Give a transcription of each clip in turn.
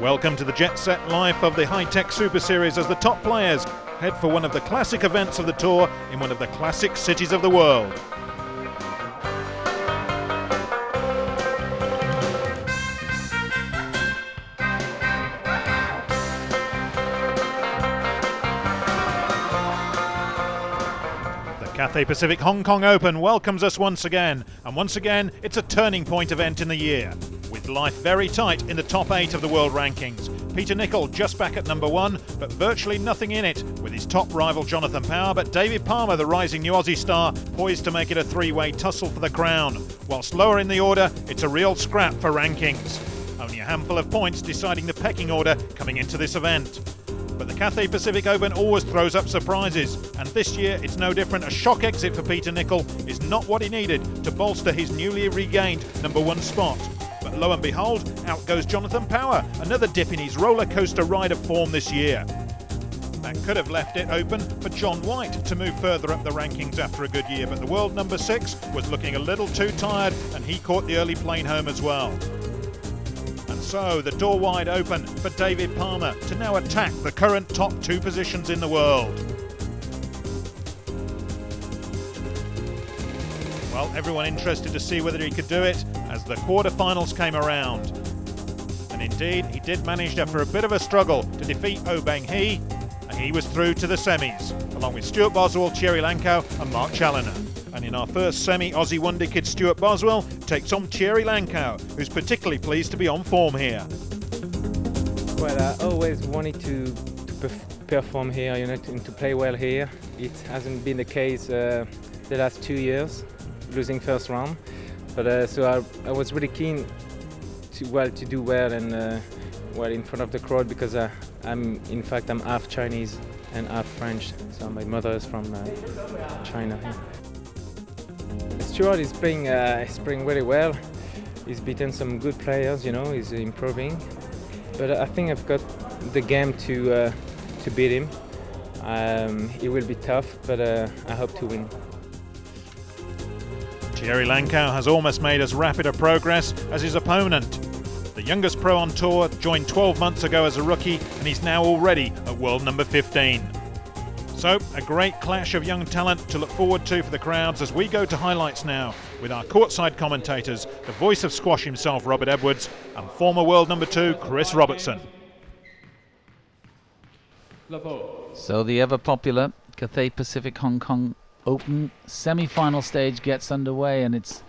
Welcome to the jet-set life of the high-tech Super Series as the top players head for one of the classic events of the tour in one of the classic cities of the world. Cathay Pacific Hong Kong Open welcomes us once again, and once again it's a turning point event in the year. With life very tight in the top 8 of the world rankings, Peter Nicol just back at number 1, but virtually nothing in it with his top rival Jonathan Power, but David Palmer, the rising new Aussie star, poised to make it a three-way tussle for the crown. Whilst lower in the order, it's a real scrap for rankings. Only a handful of points deciding the pecking order coming into this event. But the Cathay Pacific Open always throws up surprises, and this year it's no different. A shock exit for Peter Nicol is not what he needed to bolster his newly regained number 1 spot. But lo and behold, out goes Jonathan Power, another dip in his roller coaster ride of form this year. That could have left it open for John White to move further up the rankings after a good year, but the world number 6 was looking a little too tired, and he caught the early plane home as well. So the door wide open for David Palmer to now attack the current top 2 positions in the world. Well, everyone interested to see whether he could do it as the quarterfinals came around. And indeed, he did manage after a bit of a struggle to defeat Oh Beng Hee, and he was through to the semis, along with Stewart, Boswell, Thierry, Lincou and Mark Chaloner. And in our first semi, Aussie wonder kid Stewart Boswell takes on Thierry Lincou, who's particularly pleased to be on form here. Well, I always wanted to perform here, and to play well here. It hasn't been the case the last 2 years, losing first round. But so I was really keen to do well and well in front of the crowd, because I'm half Chinese and half French. So my mother is from China. Stewart is playing really well. He's beaten some good players, he's improving. But I think I've got the game to beat him. It will be tough, but I hope to win. Thierry Lincou has almost made as rapid a progress as his opponent. The youngest pro on tour joined 12 months ago as a rookie, and he's now already at world number 15. So, a great clash of young talent to look forward to for the crowds as we go to highlights now with our courtside commentators, the voice of squash himself, Robert Edwards, and former world number 2, Chris Robertson. So the ever-popular Cathay Pacific Hong Kong Open semi-final stage gets underway, and it's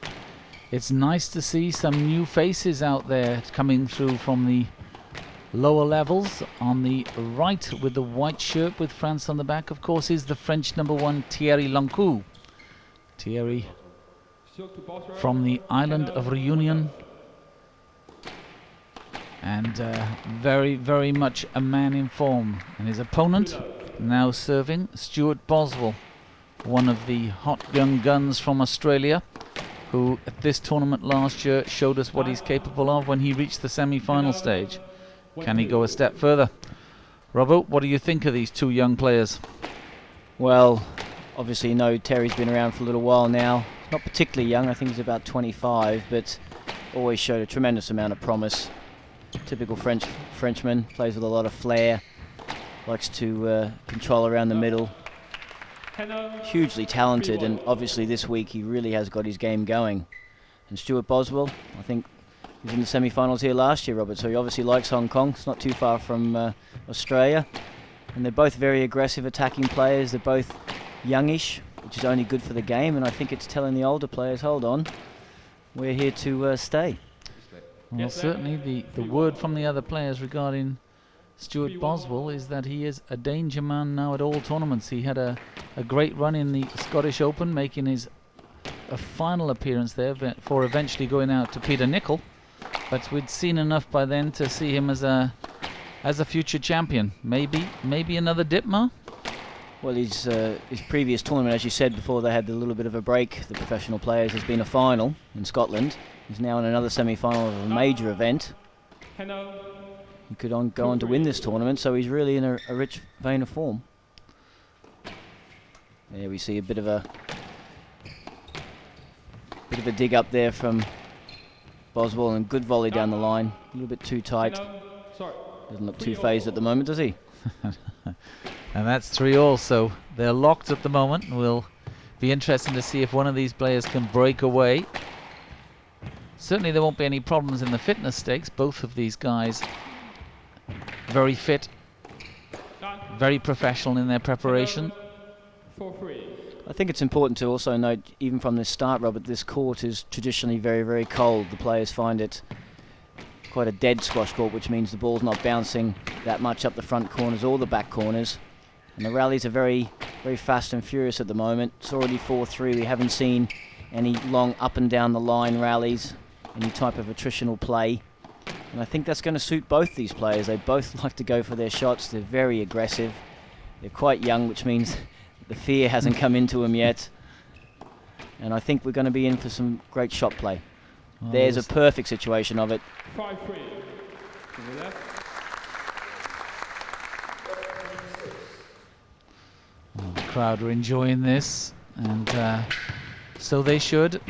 nice to see some new faces out there coming through from the lower levels. On the right with the white shirt with France on the back, of course, is the French number 1 Thierry Lincou. Thierry from the island of Reunion, and very, very much a man in form. And his opponent now serving, Stewart Boswell, one of the hot young guns from Australia, who at this tournament last year showed us what he's capable of when he reached the semi-final stage. Can he go a step further? Robbo, what do you think of these 2 young players? Well, obviously you know Terry's been around for a little while now. Not particularly young, I think he's about 25, but always showed a tremendous amount of promise. Typical Frenchman, plays with a lot of flair, likes to control around the middle. Hugely talented, and obviously this week he really has got his game going. And Stewart Boswell, I think, he was in the semi-finals here last year, Robert, so he obviously likes Hong Kong. It's not too far from Australia. And they're both very aggressive attacking players. They're both youngish, which is only good for the game, and I think it's telling the older players, hold on, we're here to stay. Well, certainly the word from the other players regarding Stewart Boswell is that he is a danger man now at all tournaments. He had a great run in the Scottish Open, making his a final appearance there before eventually going out to Peter Nicol. But we'd seen enough by then to see him as a future champion. Maybe another dip, Ma? Well, his previous tournament, as you said before, they had a little bit of a break. The professional players has been a final in Scotland. He's now in another semi-final of a major event. He could go on to win this tournament, so he's really in a rich vein of form. There we see a bit of a dig up there from Boswell, and good volley down the line. A little bit too tight. Doesn't look too phased at the moment, does he? And that's 3-all, so they're locked at the moment. Will be interesting to see if one of these players can break away. Certainly there won't be any problems in the fitness stakes. Both of these guys very fit, very professional in their preparation. I think it's important to also note, even from the start, Robert, this court is traditionally very, very cold. The players find it quite a dead squash court, which means the ball's not bouncing that much up the front corners or the back corners. And the rallies are very, very fast and furious at the moment. It's already 4-3. We haven't seen any long up and down the line rallies, any type of attritional play. And I think that's going to suit both these players. They both like to go for their shots. They're very aggressive. They're quite young, which means the fear hasn't come into them yet. And I think we're going to be in for some great shot play. Well, there's a perfect situation of it. 5-3. To the left. Well, the crowd are enjoying this, and so they should.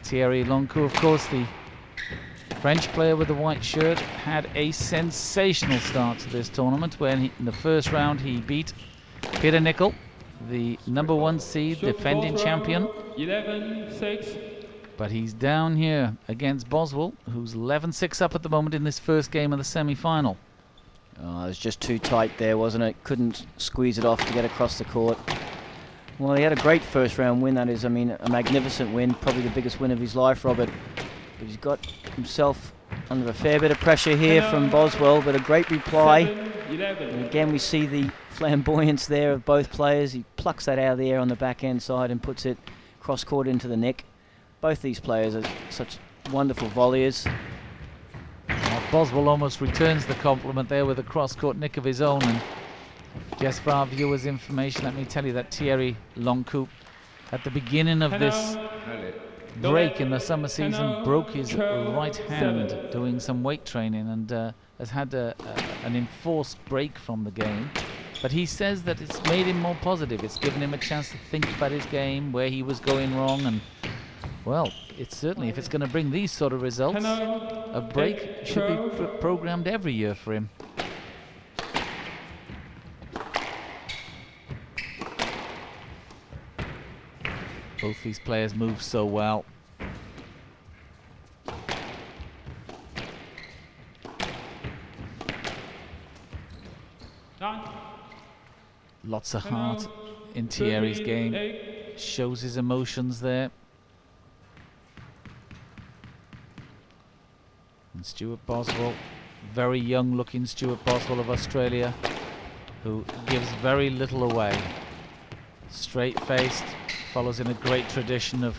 Thierry Lincou, of course, the French player with the white shirt, had a sensational start to this tournament when in the first round he beat Peter Nicol, the #1 seed, defending champion. 11-6. But he's down here against Boswell, who's 11-6 up at the moment in this first game of the semi-final. Oh, it was just too tight there, wasn't it? Couldn't squeeze it off to get across the court. Well, he had a great first round win, that is. I mean, a magnificent win, probably the biggest win of his life, Robert. But he's got himself under a fair bit of pressure here from Boswell, but a great reply. 7-11. And again, we see the flamboyance there of both players. He plucks that out of the air on the backhand side and puts it cross-court into the neck. Both these players are such wonderful volleyers. Boswell almost returns the compliment there with a cross-court nick of his own. And just for our viewers' information, let me tell you that Thierry Lincou, at the beginning of this break in the summer season, broke his right hand doing some weight training, and has had an enforced break from the game. But he says that it's made him more positive. It's given him a chance to think about his game, where he was going wrong, and well, it's certainly, if it's going to bring these sort of results, a break should be programmed every year for him. Both these players move so well. Lots of heart in Thierry's game. Shows his emotions there. And Stewart Boswell, very young looking Stewart Boswell of Australia, who gives very little away. Straight faced, follows in a great tradition of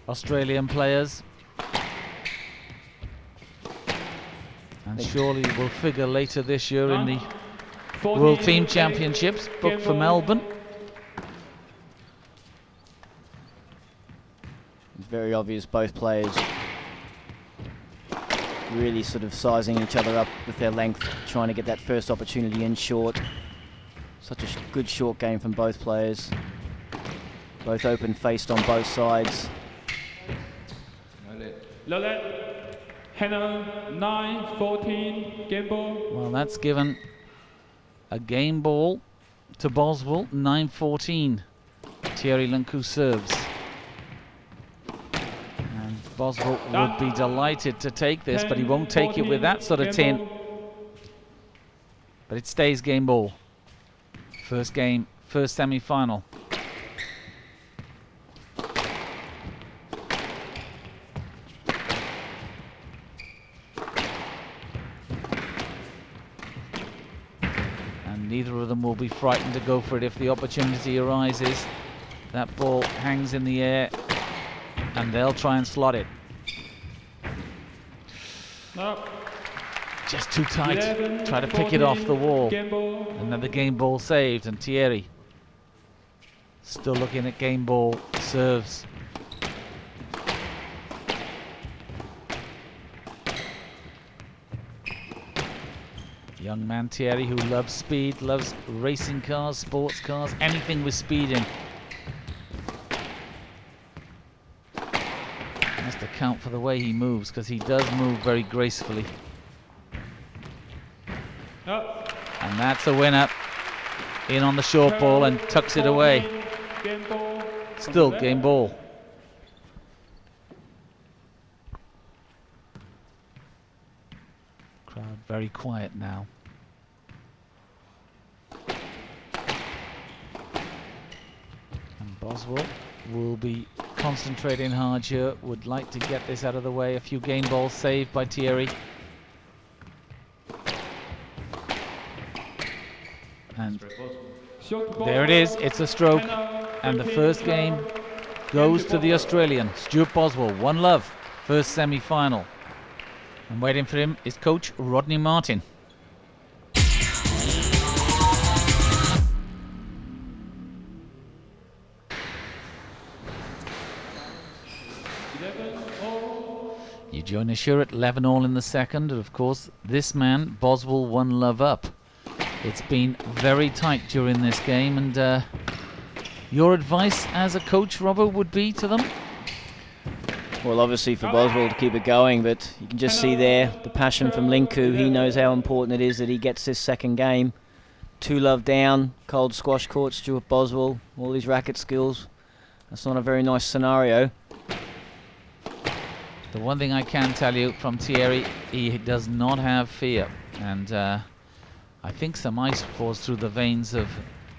Australian players. And surely will figure later this year in the World Team Championships booked for Melbourne. It's very obvious both players really sort of sizing each other up with their length, trying to get that first opportunity in short. Such a good short game from both players. Both open faced on both sides. Lolet, Hannah, 9-14, game ball. Well, that's given a game ball to Boswell, 9-14. Thierry Lincou serves. And Boswell would be delighted to take this, but he won't take it with that sort of tin. But it stays game ball. First game, first semi-final. Neither of them will be frightened to go for it if the opportunity arises. That ball hangs in the air and they'll try and slot it. No. Just too tight. 11, Try to pick it off the wall. Game ball. Another game ball saved, and Thierry still looking at game ball serves. Young man Thierry, who loves speed, loves racing cars, sports cars, anything with speed in. Must account for the way he moves, because he does move very gracefully. Up. And that's a winner. In on the short ball and tucks it away. Game ball. Still game ball. Crowd very quiet now. And Boswell will be concentrating hard here. Would like to get this out of the way. A few game balls saved by Thierry. And there it is, it's a stroke, and the first game goes to the Australian, Stewart Boswell. 1-love, first semi-final. And waiting for him is coach Rodney Martin. You join us here at 11-all in the second, and of course this man, Boswell, 1-love up. It's been very tight during this game, and your advice as a coach, Robert, would be to them? Well, obviously for Boswell to keep it going, but you can just see there the passion from Lincou. He knows how important it is that he gets this second game. 2-love down, cold squash court, Stewart Boswell, all his racket skills. That's not a very nice scenario. The one thing I can tell you from Thierry, he does not have fear, and I think some ice pours through the veins of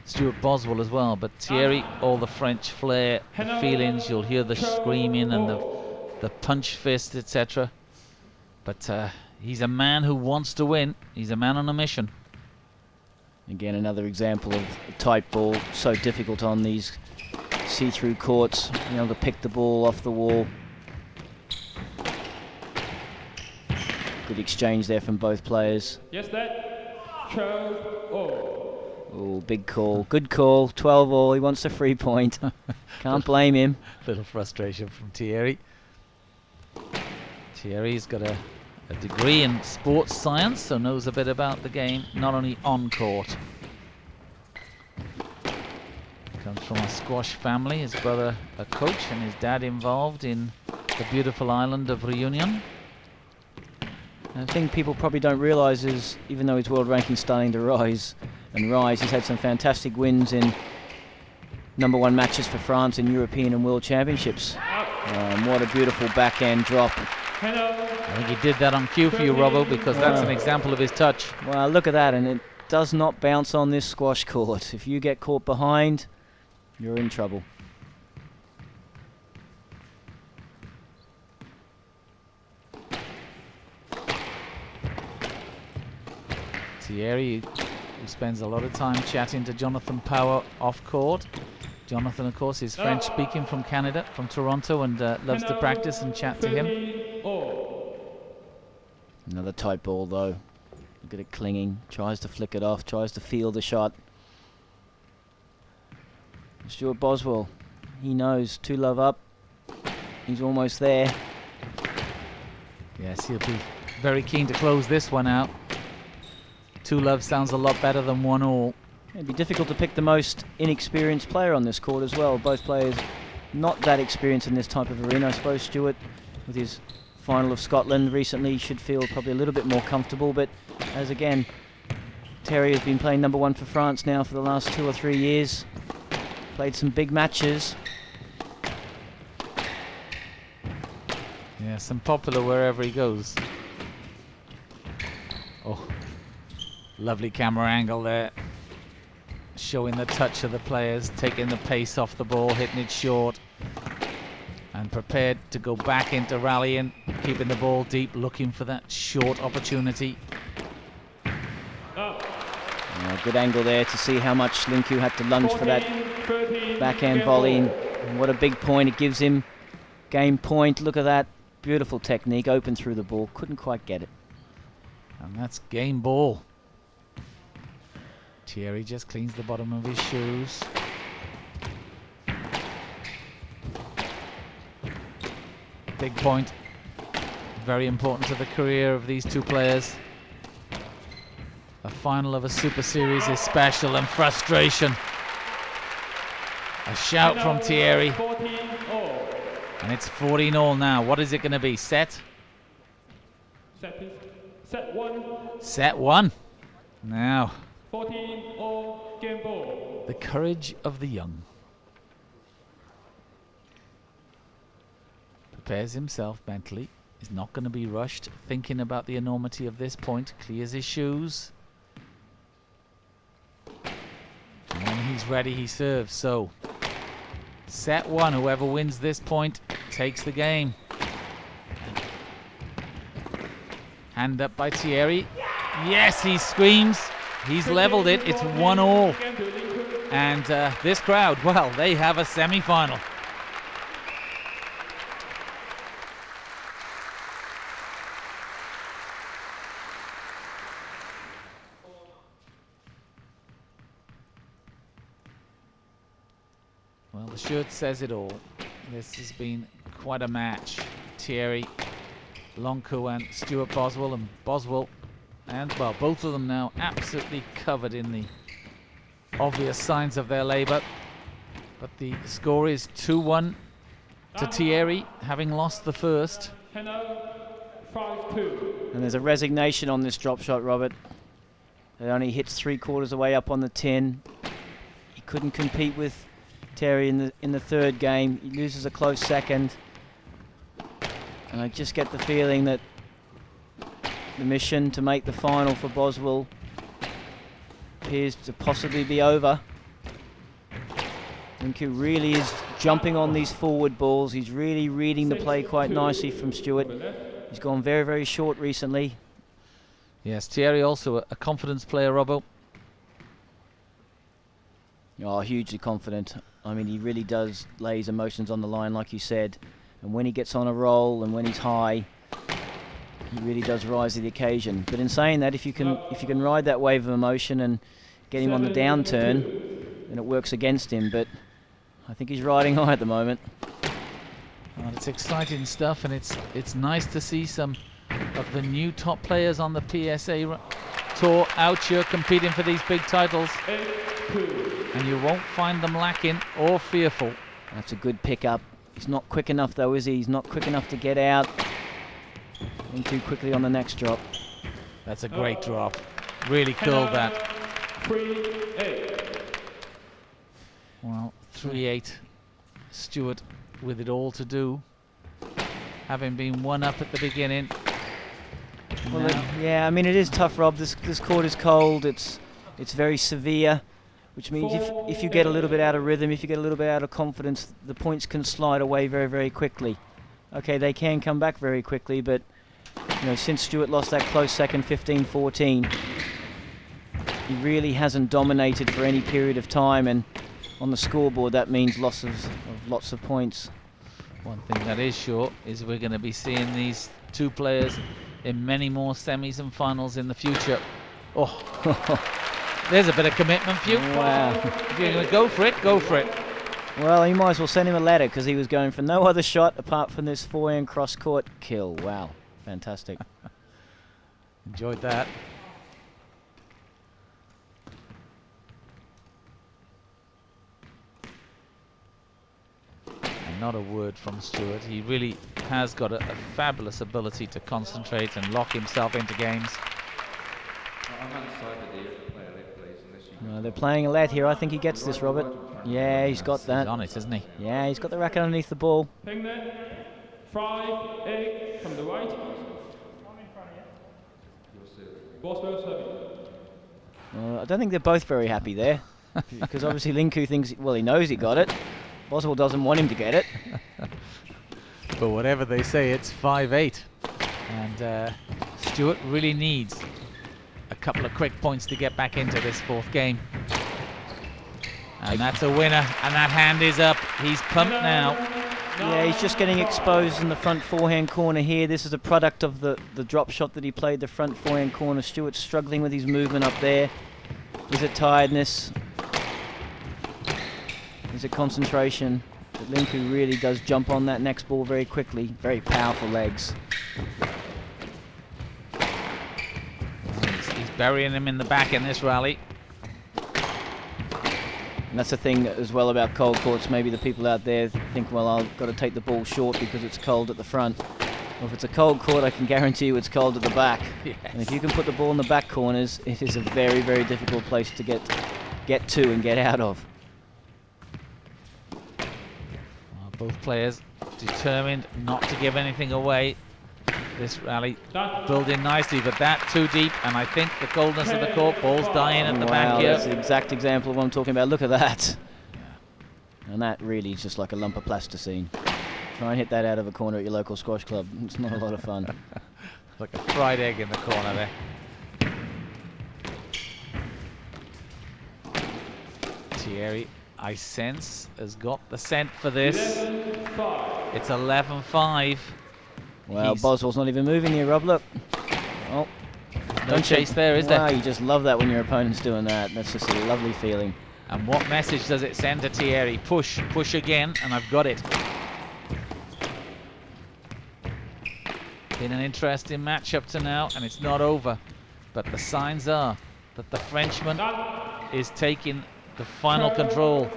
Stewart Boswell as well, but Thierry, all the French flair, the feelings, you'll hear the screaming and the punch fist, etc. But he's a man who wants to win. He's a man on a mission. Again, another example of a tight ball, so difficult on these see-through courts, being able to pick the ball off the wall. Good exchange there from both players. Yes, that. 12-all. Oh, big call. Good call. 12-all. He wants a free point. Can't blame him. Little frustration from Thierry. Thierry's got a degree in sports science, so knows a bit about the game, not only on court. Comes from a squash family. His brother a coach and his dad involved in the beautiful island of Reunion. The thing people probably don't realise is, even though his world ranking's starting to rise, he's had some fantastic wins in #1 matches for France in European and World Championships. What a beautiful backhand drop. I think he did that on cue for you, Robbo, because that's an example of his touch. Well, look at that, and it does not bounce on this squash court. If you get caught behind, you're in trouble. Thierry, who spends a lot of time chatting to Jonathan Power off court. Jonathan, of course, is French speaking from Canada, from Toronto, and loves to practice and chat to him. Another tight ball though. Look at it clinging, tries to flick it off, tries to feel the shot. Stewart Boswell, he knows, 2-love up. He's almost there. Yes, he'll be very keen to close this one out. 2-love sounds a lot better than 1-all. It'd be difficult to pick the most inexperienced player on this court as well. Both players not that experienced in this type of arena. I suppose Stewart, with his final of Scotland recently, should feel probably a little bit more comfortable. But as again, Thierry has been playing #1 for France now for the last 2 or 3 years. Played some big matches. Yes, and popular wherever he goes. Oh, lovely camera angle there. Showing the touch of the players, taking the pace off the ball, hitting it short. And prepared to go back into rallying, keeping the ball deep, looking for that short opportunity. Good angle there to see how much Lincou had to lunge for that backhand volley. And what a big point it gives him. Game point, look at that. Beautiful technique, open through the ball. Couldn't quite get it. And that's game ball. Thierry just cleans the bottom of his shoes. Big point. Very important to the career of these two players. The final of a Super Series is special, and frustration. A shout from Thierry. And it's 14-all now. What is it going to be? Set? Set 1. Set 1. Now, 14 all game ball. the courage of the young. Prepares himself mentally. He's not going to be rushed, thinking about the enormity of this point. Clears his shoes. And when he's ready, he serves. So, set one. Whoever wins this point takes the game. Hand up by Thierry. Yes, he screams. He's leveled it. It's 1-1. And this crowd, well, they have a semi-final. Well, the shirt says it all. This has been quite a match. Thierry, Lincou and Stewart Boswell, and Boswell and, well, both of them now absolutely covered in the obvious signs of their labour. But the score is 2-1 to Thierry, having lost the first. And 5-2. And there's a resignation on this drop shot, Robert. It only hits 3/4 the way up on the tin. He couldn't compete with Thierry in the third game. He loses a close second. And I just get the feeling that the mission to make the final for Boswell appears to possibly be over. Lincou really is jumping on these forward balls. He's really reading the play quite nicely from Stewart. He's gone very, very short recently. Yes, Thierry also a confidence player, Robbo. Oh, hugely confident. I mean, he really does lay his emotions on the line, like you said. And when he gets on a roll and when he's high, he really does rise to the occasion. But in saying that, if you can ride that wave of emotion and get him on the downturn, then it works against him. But I think he's riding high at the moment. Well, it's exciting stuff, and it's nice to see some of the new top players on the PSA Tour out here competing for these big titles. And you won't find them lacking or fearful. That's a good pickup. He's not quick enough though, is he? He's not quick enough to get out. Going too quickly on the next drop. That's a great drop. Really curled that. 3-8. Well, 3-8. Stewart with it all to do. Having been 1-up at the beginning. Well, yeah, I mean, it is tough, Rob. This court is cold. It's very severe, which means if you get a little bit out of rhythm, if you get a little bit out of confidence, the points can slide away very, very quickly. Okay, they can come back very quickly, but you know, since Stewart lost that close second, 15-14, he really hasn't dominated for any period of time, and on the scoreboard that means loss of lots of points. One thing that is sure is we're going to be seeing these two players in many more semis and finals in the future. Oh, there's a bit of commitment for you. Wow. If you're going to go for it, go for it. Well, you might as well send him a letter because he was going for no other shot apart from this forehand cross-court kill. Wow, fantastic. Enjoyed that. And not a word from Stewart. He really has got a fabulous ability to concentrate and lock himself into games. No, they're playing a let here. I think he gets this, Robert. Yeah, he's got that. He's on it, isn't he? Yeah, he's got the racket underneath the ball. 5-8 from the right. Boswell serving. I don't think they're both very happy there, because obviously Lincou thinks, well, he knows he got it. Boswell doesn't want him to get it. But whatever they say, it's 5-8. And Stewart really needs a couple of quick points to get back into this fourth game. And that's a winner, and that hand is up. He's pumped now. Yeah, he's just getting exposed in the front forehand corner here. This is a product of the drop shot that he played, the front forehand corner. Stewart's struggling with his movement up there. Is it tiredness? Is it concentration? But Lincou really does jump on that next ball very quickly. Very powerful legs. He's burying him in the back in this rally. And that's the thing as well about cold courts. Maybe the people out there think, well, I've got to take the ball short because it's cold at the front. Well, if it's a cold court, I can guarantee you it's cold at the back. Yes. And if you can put the ball in the back corners, it is a very, very difficult place to get to and get out of. Well, both players determined not to give anything away. This rally building nicely, but that too deep, and I think the coldness of the court, ball's dying at the back here. That's the exact example of what I'm talking about. Look at that. And that really is just like a lump of plasticine. Try and hit that out of a corner at your local squash club. It's not a lot of fun. Like a fried egg in the corner there. Thierry, I sense, has got the scent for this. It's 11-5. Well, Boswell's not even moving here, Rob. Look. Oh, No chase there, is wow, there? you just love that when your opponent's doing that. That's just a lovely feeling. And what message does it send to Thierry? Push, push again, and I've got it. Been an interesting match up to now, and it's not over. But the signs are that the Frenchman is taking the final control.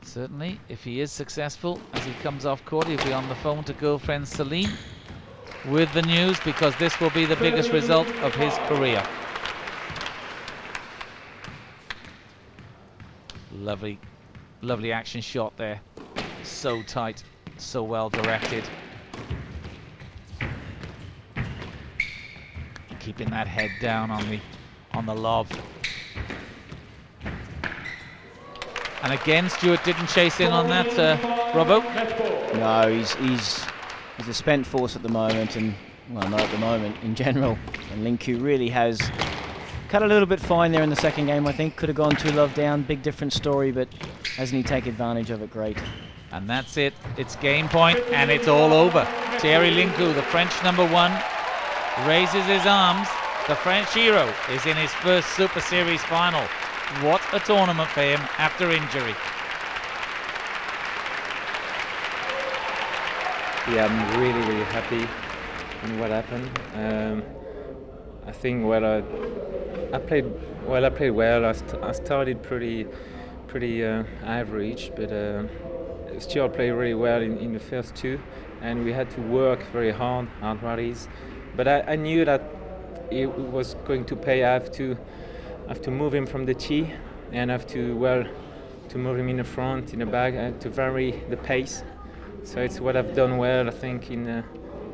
Certainly, if he is successful as he comes off court, he'll be on the phone to girlfriend Celine with the news, because this will be the biggest result of his career. Lovely, lovely action shot there. So tight, so well directed. Keeping that head down on the lob. And again, Stewart didn't chase in on that, Robbo. No, he's a spent force at the moment, and well, not at the moment in general. And Lincou really has cut a little bit fine there in the second game. I think could have gone 2-love down. Big different story, but hasn't he taken advantage of it? Great. And that's it. It's game point, and it's all over. Thierry Lincou, the French #1, raises his arms. The French hero is in his first Super Series final. What a tournament for him after injury. Yeah, I'm really, really happy in what happened. I think I played well. I started pretty average, but Stewart played really well in the first two, and we had to work very hard rallies. But I knew that it was going to pay. I have to move him from the tee, and I have to move him in the front, in the back, to vary the pace. So it's what I've done well, I think, in the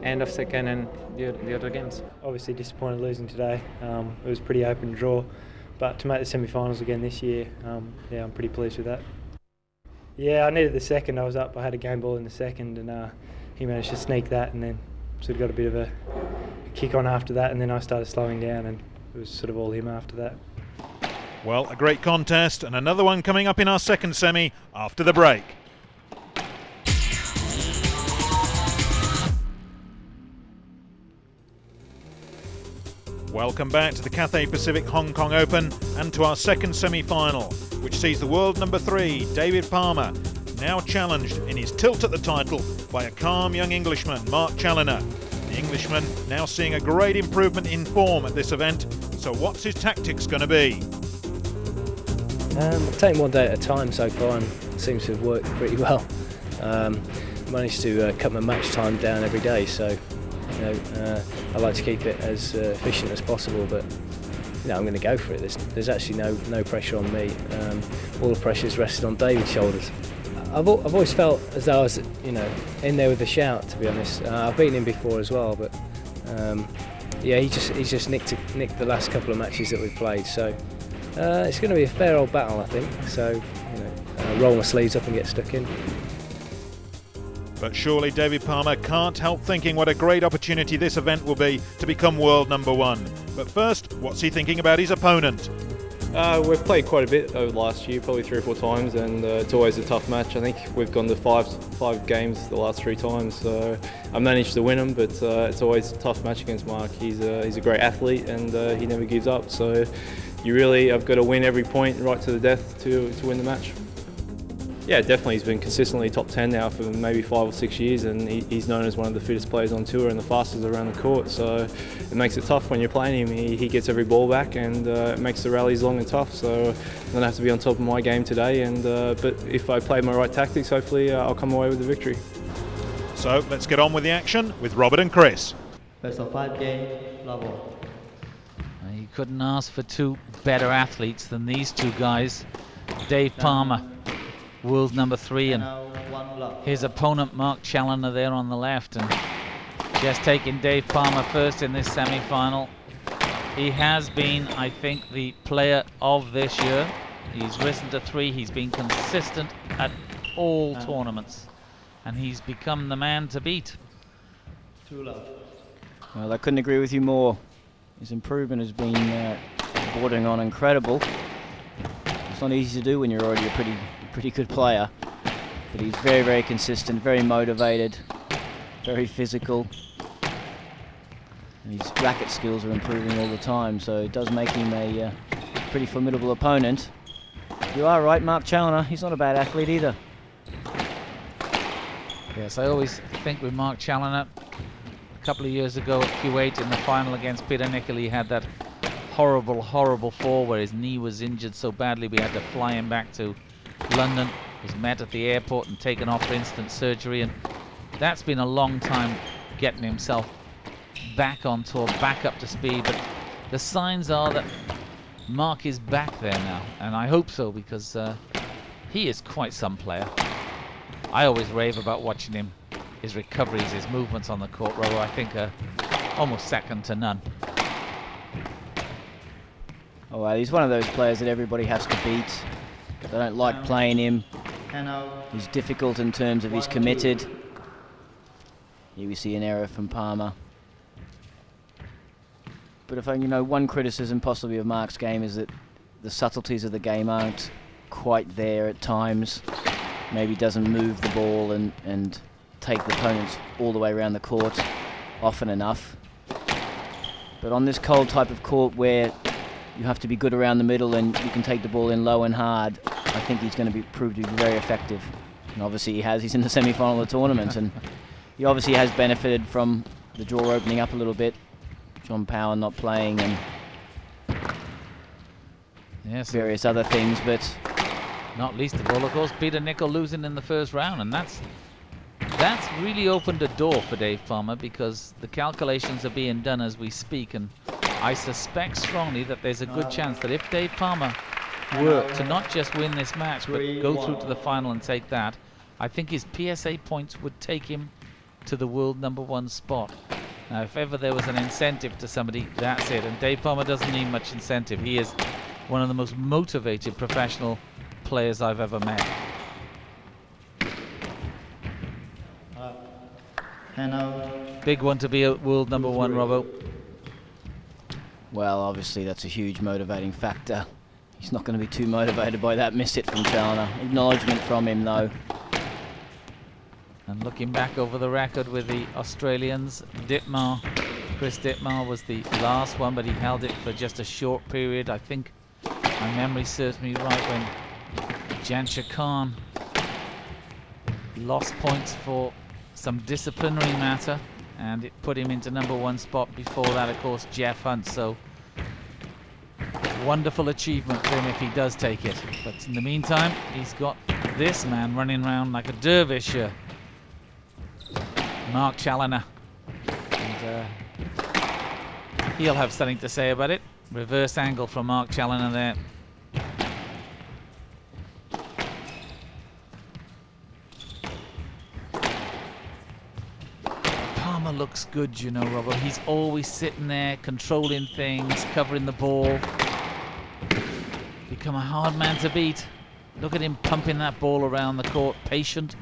end of second and the other games. Obviously disappointed losing today. It was a pretty open draw, but to make the semi-finals again this year, yeah, I'm pretty pleased with that. Yeah, I needed the second. I was up. I had a game ball in the second, and he managed to sneak that, and then sort of got a bit of a kick on after that, and then I started slowing down, and it was sort of all him after that. Well, a great contest, and another one coming up in our second semi after the break. Welcome back to the Cathay Pacific Hong Kong Open and to our second semi-final, which sees the world #3, David Palmer, now challenged in his tilt at the title by a calm young Englishman, Mark Chaloner. The Englishman now seeing a great improvement in form at this event, so what's his tactics going to be? I've taken one day at a time so far, and it seems to have worked pretty well. Managed to cut my match time down every day, so I like to keep it as efficient as possible, but I'm going to go for it. There's actually no pressure on me. All the pressure's rested on David's shoulders. I've always felt as though I was in there with a shout, to be honest. I've beaten him before as well, but yeah, he's just nicked the last couple of matches that we've played, so it's going to be a fair old battle, I think. So roll my sleeves up and get stuck in. But surely David Palmer can't help thinking what a great opportunity this event will be to become world #1. But first, what's he thinking about his opponent? We've played quite a bit over the last year, probably 3 or 4 times, and it's always a tough match. I think we've gone to five games the last 3 times, so I managed to win them, but it's always a tough match against Mark. He's a great athlete, and he never gives up, so I've got to win every point right to the death to win the match. Yeah, definitely. He's been consistently top 10 now for maybe 5 or 6 years, and he's known as one of the fittest players on tour and the fastest around the court. So it makes it tough when you're playing him. He gets every ball back, and it makes the rallies long and tough. So I'm going to have to be on top of my game today. And but if I play my right tactics, hopefully I'll come away with the victory. So let's get on with the action with Robert and Chris. Best of 5 game, level. You couldn't ask for two better athletes than these two guys. Dave Palmer, world number 3, and his opponent Mark Chaloner there on the left, and just taking Dave Palmer first in this semi-final. He has been, I think, the player of this year. He's risen to 3. He's been consistent at all tournaments, and he's become the man to beat. Well, I couldn't agree with you more. His improvement has been bordering on incredible. It's not easy to do when you're already a pretty good player, but he's very, very consistent, very motivated, very physical. And his racket skills are improving all the time, so it does make him a pretty formidable opponent. You are right, Mark Chaloner, he's not a bad athlete either. Yes, I always think with Mark Chaloner, a couple of years ago at Q8 in the final against Peter Nicol, he had that horrible fall where his knee was injured so badly we had to fly him back to London. Was met at the airport and taken off for instant surgery, and that's been a long time getting himself back on tour, back up to speed. But the signs are that Mark is back there now, and I hope so, because he is quite some player. I always rave about watching him. His recoveries, his movements on the court, Robo, I think are almost second to none. Oh, well, he's one of those players that everybody has to beat. They don't like playing him. He's difficult in terms of he's committed. Here we see an error from Palmer. But if one criticism possibly of Mark's game is that the subtleties of the game aren't quite there at times. Maybe doesn't move the ball and take the opponents all the way around the court often enough. But on this cold type of court where you have to be good around the middle and you can take the ball in low and hard, I think he's going to prove to be very effective. And obviously he's in the semi-final of the tournament, and he obviously has benefited from the draw opening up a little bit. John Power not playing and various other things, but not least of all, of course, Peter Nicol losing in the first round, and that's really opened a door for Dave Palmer, because the calculations are being done as we speak, and I suspect strongly that there's a good chance that if Dave Palmer were to not just win this match but go through to the final and take that, I think his PSA points would take him to the world number 1 spot. Now, if ever there was an incentive to somebody, that's it. And Dave Palmer doesn't need much incentive. He is one of the most motivated professional players I've ever met. Big one to be a world number 1, Robbo. Well, obviously that's a huge motivating factor. He's not going to be too motivated by that miss hit from Chaloner. Acknowledgement from him though. And looking back over the record with the Australians, Chris Dittmar was the last one, but he held it for just a short period. I think my memory serves me right when Jansher Khan lost points for some disciplinary matter, and it put him into number 1 spot. Before that, of course, Jeff Hunt. So wonderful achievement for him if he does take it. But in the meantime, he's got this man running around like a dervish here, Mark Chaloner, and he'll have something to say about it. Reverse angle from Mark Chaloner there. Palmer looks good, you know, Robert. He's always sitting there, controlling things, covering the ball. Become a hard man to beat. Look at him pumping that ball around the court, patient.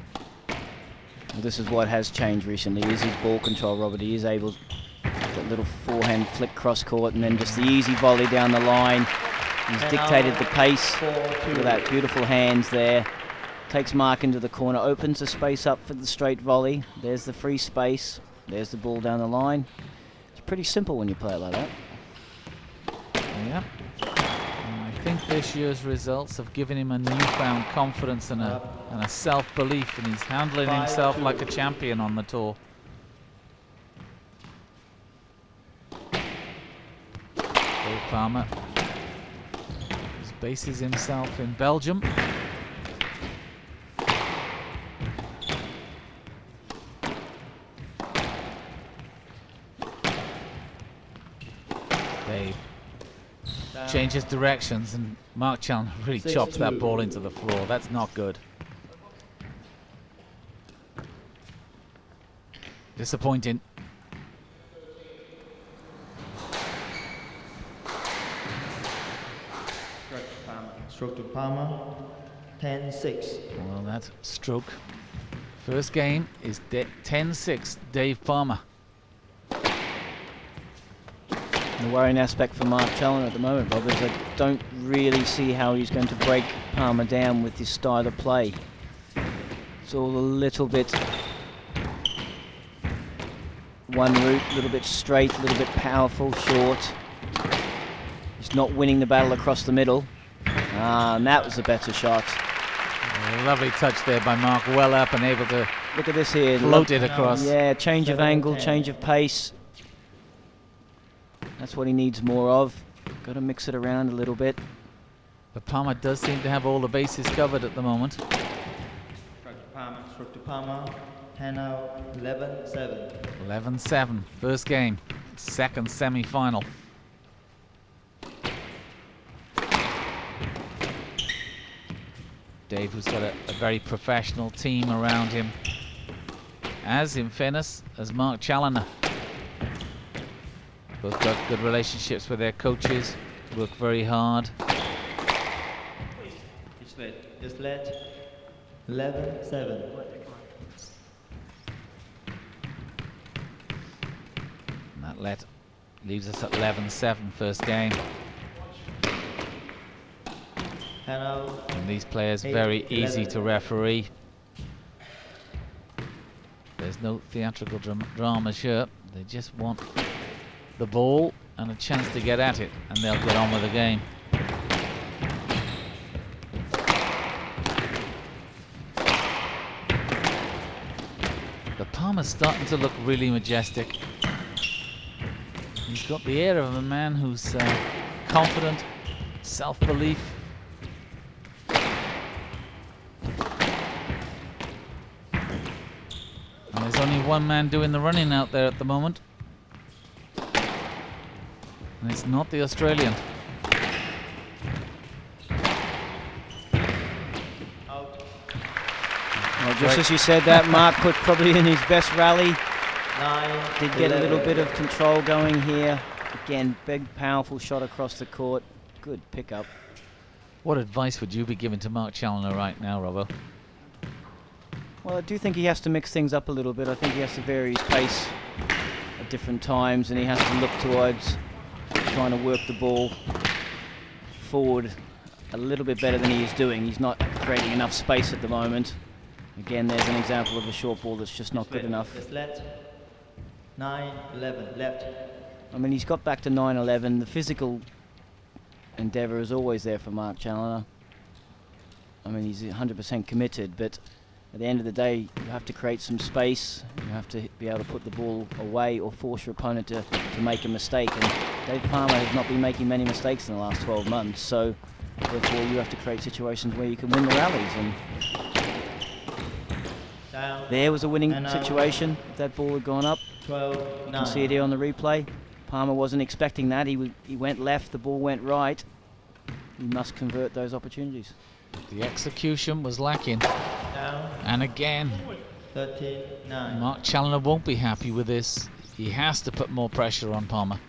Well, this is what has changed recently, is his ball control, Robert. He is able to that little forehand flick cross court and then just the easy volley down the line. He's dictated the pace. Look at that, beautiful hands there. Takes Mark into the corner, opens the space up for the straight volley. There's the free space. There's the ball down the line. It's pretty simple when you play it like that. Yeah. And I think this year's results have given him a newfound confidence and a self-belief, and he's handling himself like a champion on the tour. Dave Palmer bases himself in Belgium. Dave changes directions, and Mark Chaloner really chops that ball into the floor. That's not good. Disappointing. Stroke to Palmer, 10-6. Well, that stroke. First game is 10-6, Dave Palmer. The worrying aspect for Mark Chaloner at the moment, Rob, is I don't really see how he's going to break Palmer down with his style of play. It's all a little bit one route, a little bit straight, a little bit powerful, short. He's not winning the battle across the middle. And that was a better shot. A lovely touch there by Mark, well up and able to look at this here. Float it across. Yeah, change of angle, change of pace. That's what he needs more of. Got to mix it around a little bit. But Palmer does seem to have all the bases covered at the moment. Stroke to Palmer, 10-out, 11-7. 11-7, first game, second semi-final. Dave, who's got a very professional team around him, as in fairness as Mark Chaloner. Both got good relationships with their coaches, work very hard. Just let 11-7. And that let leaves us at 11-7 first game. And these players very easy to referee. There's no theatrical dramas here. They just want the ball and a chance to get at it, and they'll get on with the game. The Palmer's starting to look really majestic. He's got the air of a man who's confident, self-belief. And there's only one man doing the running out there at the moment. And it's not the Australian. Well, just as you said that, Mark put probably in his best rally. Did get a little bit of control going here. Again, big, powerful shot across the court. Good pickup. What advice would you be giving to Mark Chaloner right now, Robbo? Well, I do think he has to mix things up a little bit. I think he has to vary his pace at different times, and he has to look towards trying to work the ball forward a little bit better than he is doing. He's not creating enough space at the moment. Again, there's an example of a short ball that's just not good enough. 9-11 left. I mean, he's got back to 9-11. The physical endeavour is always there for Mark Chaloner. I mean, he's 100% committed, but at the end of the day, you have to create some space. You have to be able to put the ball away or force your opponent to make a mistake. And Dave Palmer has not been making many mistakes in the last 12 months, so therefore you have to create situations where you can win the rallies. And there was a winning situation. If that ball had gone up, you can see it here on the replay. Palmer wasn't expecting that. He went left, the ball went right. He must convert those opportunities. The execution was lacking. And again, 13-9. Mark Chaloner won't be happy with this. He has to put more pressure on Palmer.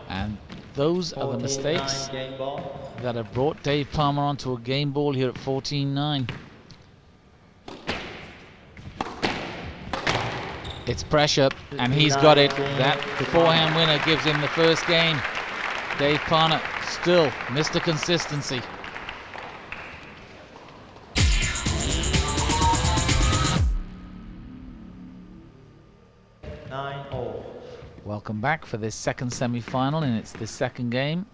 And those are the mistakes that have brought Dave Palmer onto a game ball here at 14-9. It's pressure, and he's got it. That forehand winner gives him the first game. Dave Palmer still Mr. Consistency. Welcome back for this second semi-final, and it's the second game.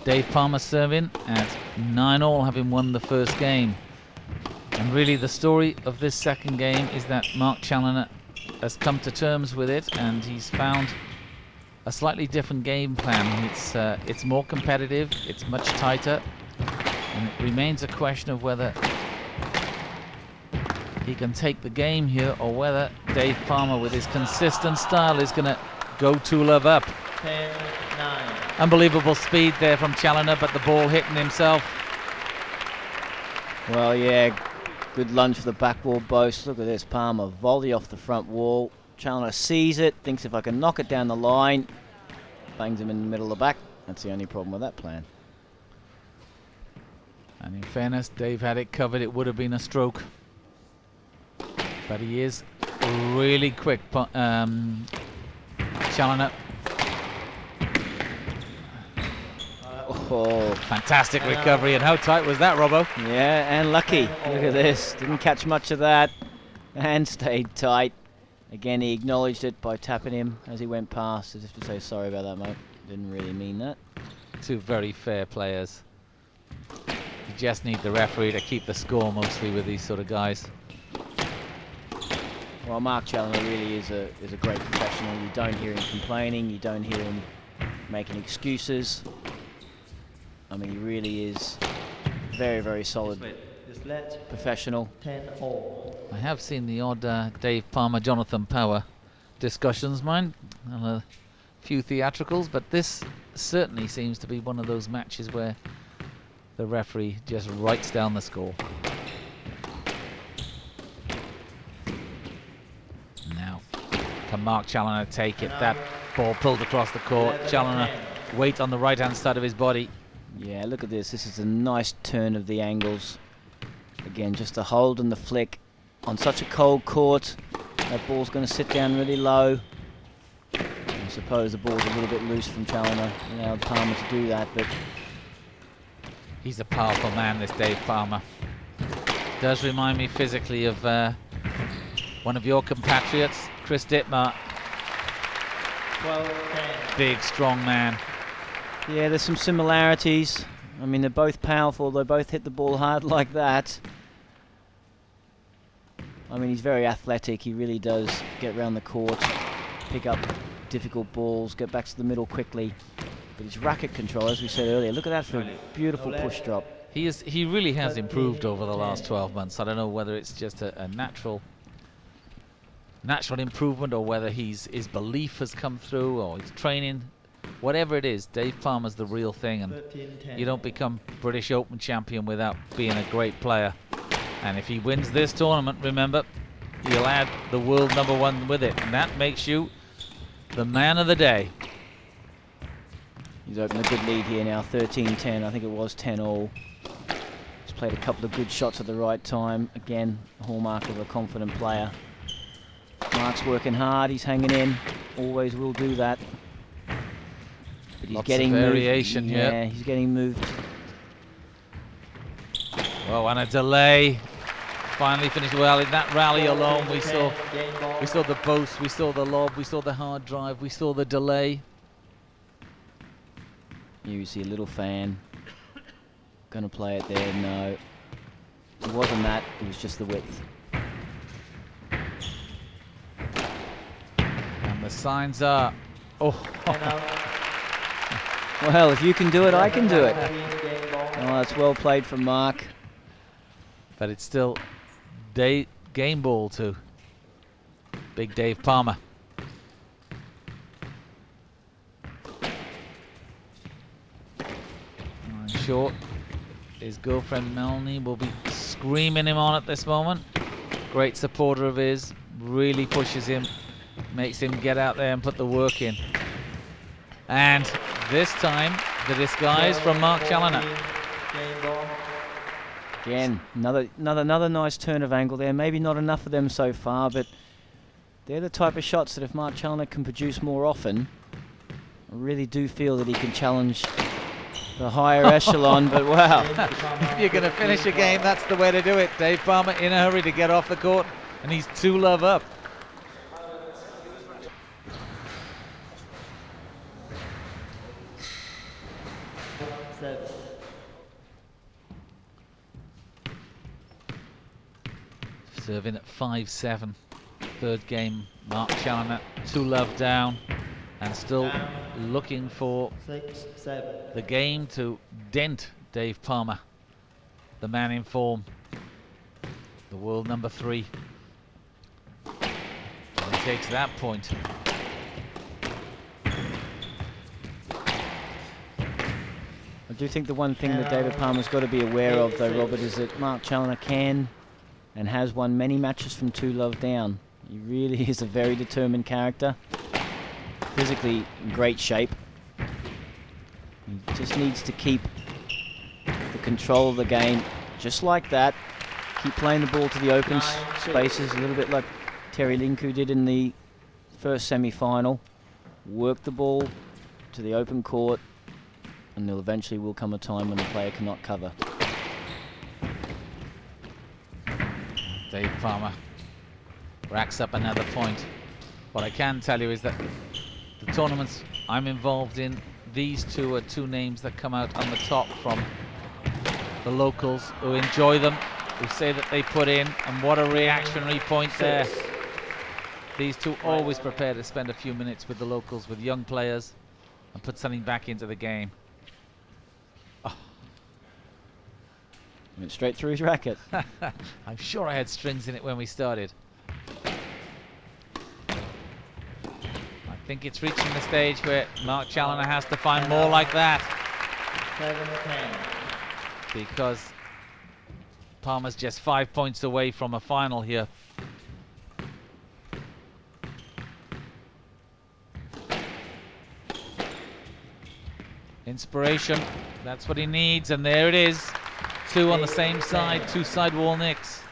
Dave Palmer serving at 9-all, having won the first game. And really the story of this second game is that Mark Chaloner has come to terms with it, and he's found a slightly different game plan. It's more competitive, it's much tighter, and it remains a question of whether he can take the game here or whether Dave Palmer, with his consistent style, is going to go 2-love up. 10-9. Unbelievable speed there from Chaloner, but the ball hitting himself. Well, yeah, good lunge for the back wall boast. Look at this, Palmer volley off the front wall. Chaloner sees it, thinks if I can knock it down the line, bangs him in the middle of the back. That's the only problem with that plan. And in fairness, Dave had it covered. It would have been a stroke. But he is really quick, Chaloner. Oh, Fantastic recovery, and how tight was that, Robbo? yeah, and lucky. Look at this. Didn't catch much of that and stayed tight. Again, he acknowledged it by tapping him as he went past, as if to say, sorry about that, mate. Didn't really mean that. Two very fair players. You just need the referee to keep the score mostly with these sort of guys. Well, Mark Chaloner really is a great professional. You don't hear him complaining. You don't hear him making excuses. I mean, he really is very, very solid professional. 10-all. I have seen the odd Dave Palmer, Jonathan Power discussions, mine, and a few theatricals, but this certainly seems to be one of those matches where the referee just writes down the score. Now, can Mark Chaloner take it? That ball pulled across the court. Chaloner weight on the right-hand side of his body. Yeah, look at this. This is a nice turn of the angles. Again, just a hold and the flick on such a cold court. That ball's going to sit down really low. I suppose the ball's a little bit loose from Chaloner. Allowed Palmer to do that, but He's a powerful man, this Dave Palmer. Does remind me physically of one of your compatriots, Chris Dittmar. 12-10. Big, strong man. yeah, there's some similarities. I mean, they're both powerful. They both hit the ball hard like that. I mean, he's very athletic. He really does get around the court, pick up difficult balls, get back to the middle quickly. But his racket control, as we said earlier, look at that for a beautiful push drop. He really has improved over the last 12 months. I don't know whether it's just a natural improvement or whether his belief has come through or his training. Whatever it is, Dave Palmer's the real thing, and 13-10. you don't become British Open champion without being a great player. And if he wins this tournament, remember, he'll add the world #1 with it, and that makes you the man of the day. He's opened a good lead here now, 13-10. I think it was 10-all. He's played a couple of good shots at the right time. Again, a hallmark of a confident player. Mark's working hard. He's hanging in. Always will do that. But he's Lots getting of variation, moved. yeah. Yeah, he's getting moved. Well, and a delay. Finally finished well in that rally alone. We saw the boast, we saw the lob, we saw the hard drive, we saw the delay. You see a little fan. Gonna play it there. No. It wasn't that. It was just the width. And the signs are... Oh, Well, if you can do it, I can do it. Oh, that's well played from Mark. but it's still game ball to big Dave Palmer. I'm sure his girlfriend Melanie will be screaming him on at this moment. Great supporter of his, really pushes him, makes him get out there and put the work in. And this time, the disguise from Mark Chaloner. Again, another nice turn of angle there. Maybe not enough of them so far, but they're the type of shots that if Mark Chaloner can produce more often, I really do feel that he can challenge the higher echelon, but wow. If you're going to finish a game, that's the way to do it. Dave Palmer in a hurry to get off the court, and he's 2-love up. Serving at 5-7. Third game, Mark Chaloner 2-love down, and still looking for 6-7. the game to dent Dave Palmer, the man in form, the world number 3. And he takes that point. I do think the one thing that David Palmer's got to be aware of, though, Robert, is that Mark Chaloner can and has won many matches from 2-love down. He really is a very determined character. Physically in great shape. He just needs to keep the control of the game just like that. Keep playing the ball to the open spaces, a little bit like Thierry Lincou did in the first semi-final. Work the ball to the open court, and there eventually will come a time when the player cannot cover. Dave Palmer racks up another point. What I can tell you is that the tournaments I'm involved in, these two are two names that come out on the top from the locals who enjoy them, who say that they put in, and what a reactionary point there. These two always prepared to spend a few minutes with the locals, with young players, and put something back into the game. Went straight through his racket. I'm sure I had strings in it when we started. I think it's reaching the stage where Mark Chaloner has to find more like that. 7-10. Because Palmer's just 5 points away from a final here. Inspiration, that's what he needs, and there it is. Two on the same side, two sidewall nicks.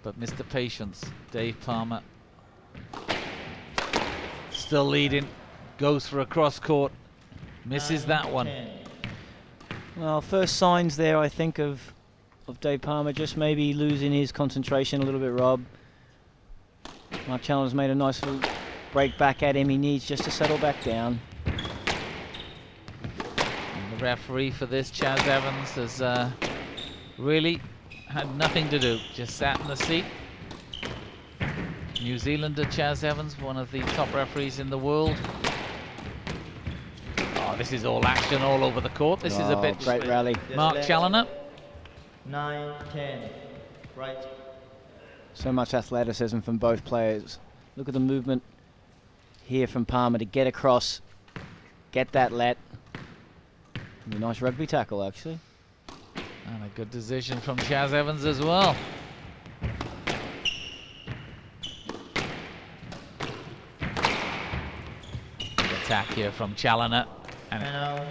But Mr. Patience, Dave Palmer, still leading, goes for a cross court, misses that one. Well, first signs there, I think, of Dave Palmer just maybe losing his concentration a little bit, Rob. Mark Chaloner's made a nice little break back at him. He needs just to settle back down. And the referee for this, Chaz Evans, has really had nothing to do, just sat in the seat. New Zealander Chaz Evans, one of the top referees in the world. Oh, this is all action all over the court. This is a bit great rally. Mark Chaloner. 9-10. Right. So much athleticism from both players. Look at the movement here from Palmer to get across, get that let. A nice rugby tackle, actually. And a good decision from Chaz Evans as well. The attack here from Chaloner. And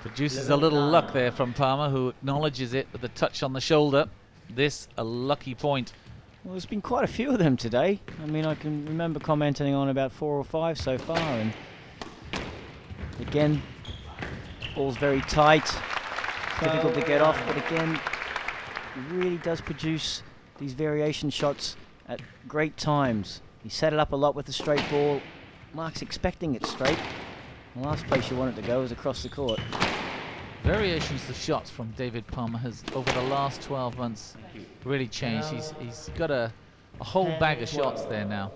produces a little luck there from Palmer, who acknowledges it with a touch on the shoulder. This a lucky point. Well, there's been quite a few of them today. I mean, I can remember commenting on about 4 or 5 so far, and again, ball's very tight, difficult to get off, but again, he really does produce these variation shots at great times. He set it up a lot with the straight ball. Mark's expecting it straight. The last place you want it to go is across the court. Variations of shots from David Palmer has, over the last 12 months, really changed. He's got a whole bag of shots there now.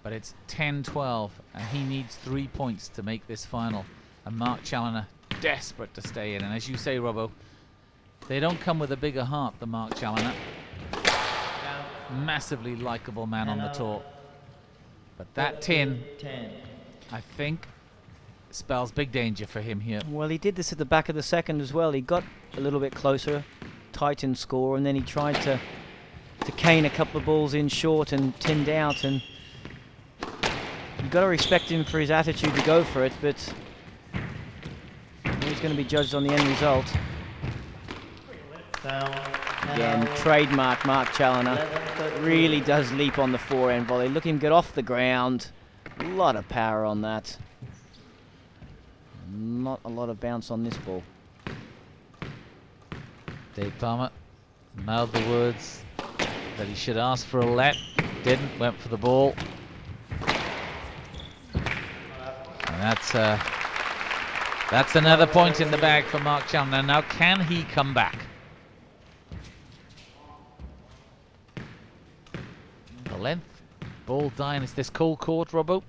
But it's 10-12, and he needs 3 points to make this final. And Mark Chaloner desperate to stay in. And as you say, Robbo, they don't come with a bigger heart than Mark Chaloner. Massively likable man on the tour. But that tin, I think, spells big danger for him here. Well, he did this at the back of the second as well. He got a little bit closer, tightened score, and then he tried to cane a couple of balls in short and tinned out. And you've got to respect him for his attitude to go for it, but he's going to be judged on the end result. Again, trademark Mark Chaloner. Really does leap on the forehand volley. Look him get off the ground. A lot of power on that. Not a lot of bounce on this ball. Dave Palmer mouthed the words that he should ask for a let. Didn't, went for the ball. And that's That's another point in the bag for Mark Chaloner. Now, can he come back? The length, ball dying. Is this cold court, Robbo?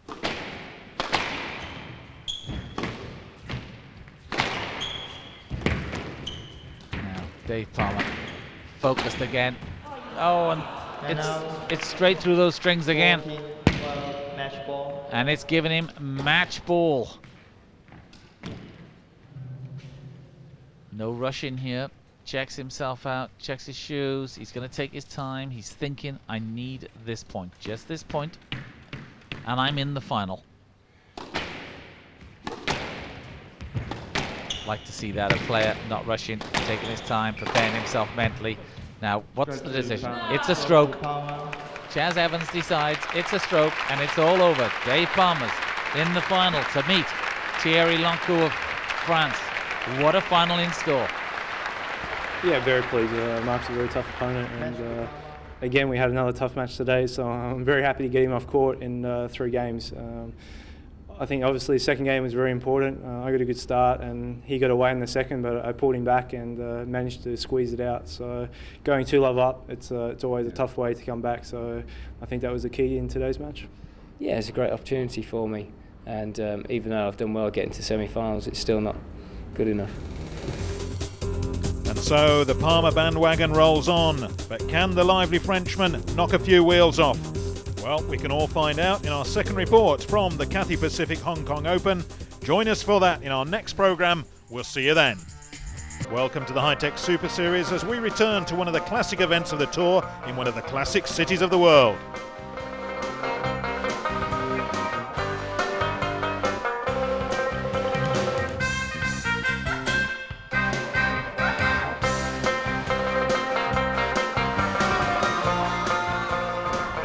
Now, Dave Palmer focused again. Oh, and it's straight through those strings again. 14-12 match ball. And it's given him match ball. No rush in here. Checks himself out, checks his shoes. He's going to take his time. He's thinking, I need this point, just this point, and I'm in the final. Like to see that, a player not rushing, taking his time, preparing himself mentally. Now, what's the decision? It's a stroke. Chaz Evans decides it's a stroke, and it's all over. Dave Palmer's in the final to meet Thierry Lincou of France. What a final in store. Yeah, very pleased. Mark's a very tough opponent, and again, we had another tough match today, so I'm very happy to get him off court in 3 games. I think obviously the second game was very important. I got a good start, and he got away in the second, but I pulled him back and managed to squeeze it out. So going 2-love up, it's always a tough way to come back, so I think that was the key in today's match. Yeah, it's a great opportunity for me, and even though I've done well getting to semi-finals, it's still not good enough. And so the Palmer bandwagon rolls on, but can the lively Frenchman knock a few wheels off? Well, we can all find out in our second report from the Cathay Pacific Hong Kong Open. Join us for that in our next programme. We'll see you then. Welcome to the High-Tech Super Series as we return to one of the classic events of the tour in one of the classic cities of the world.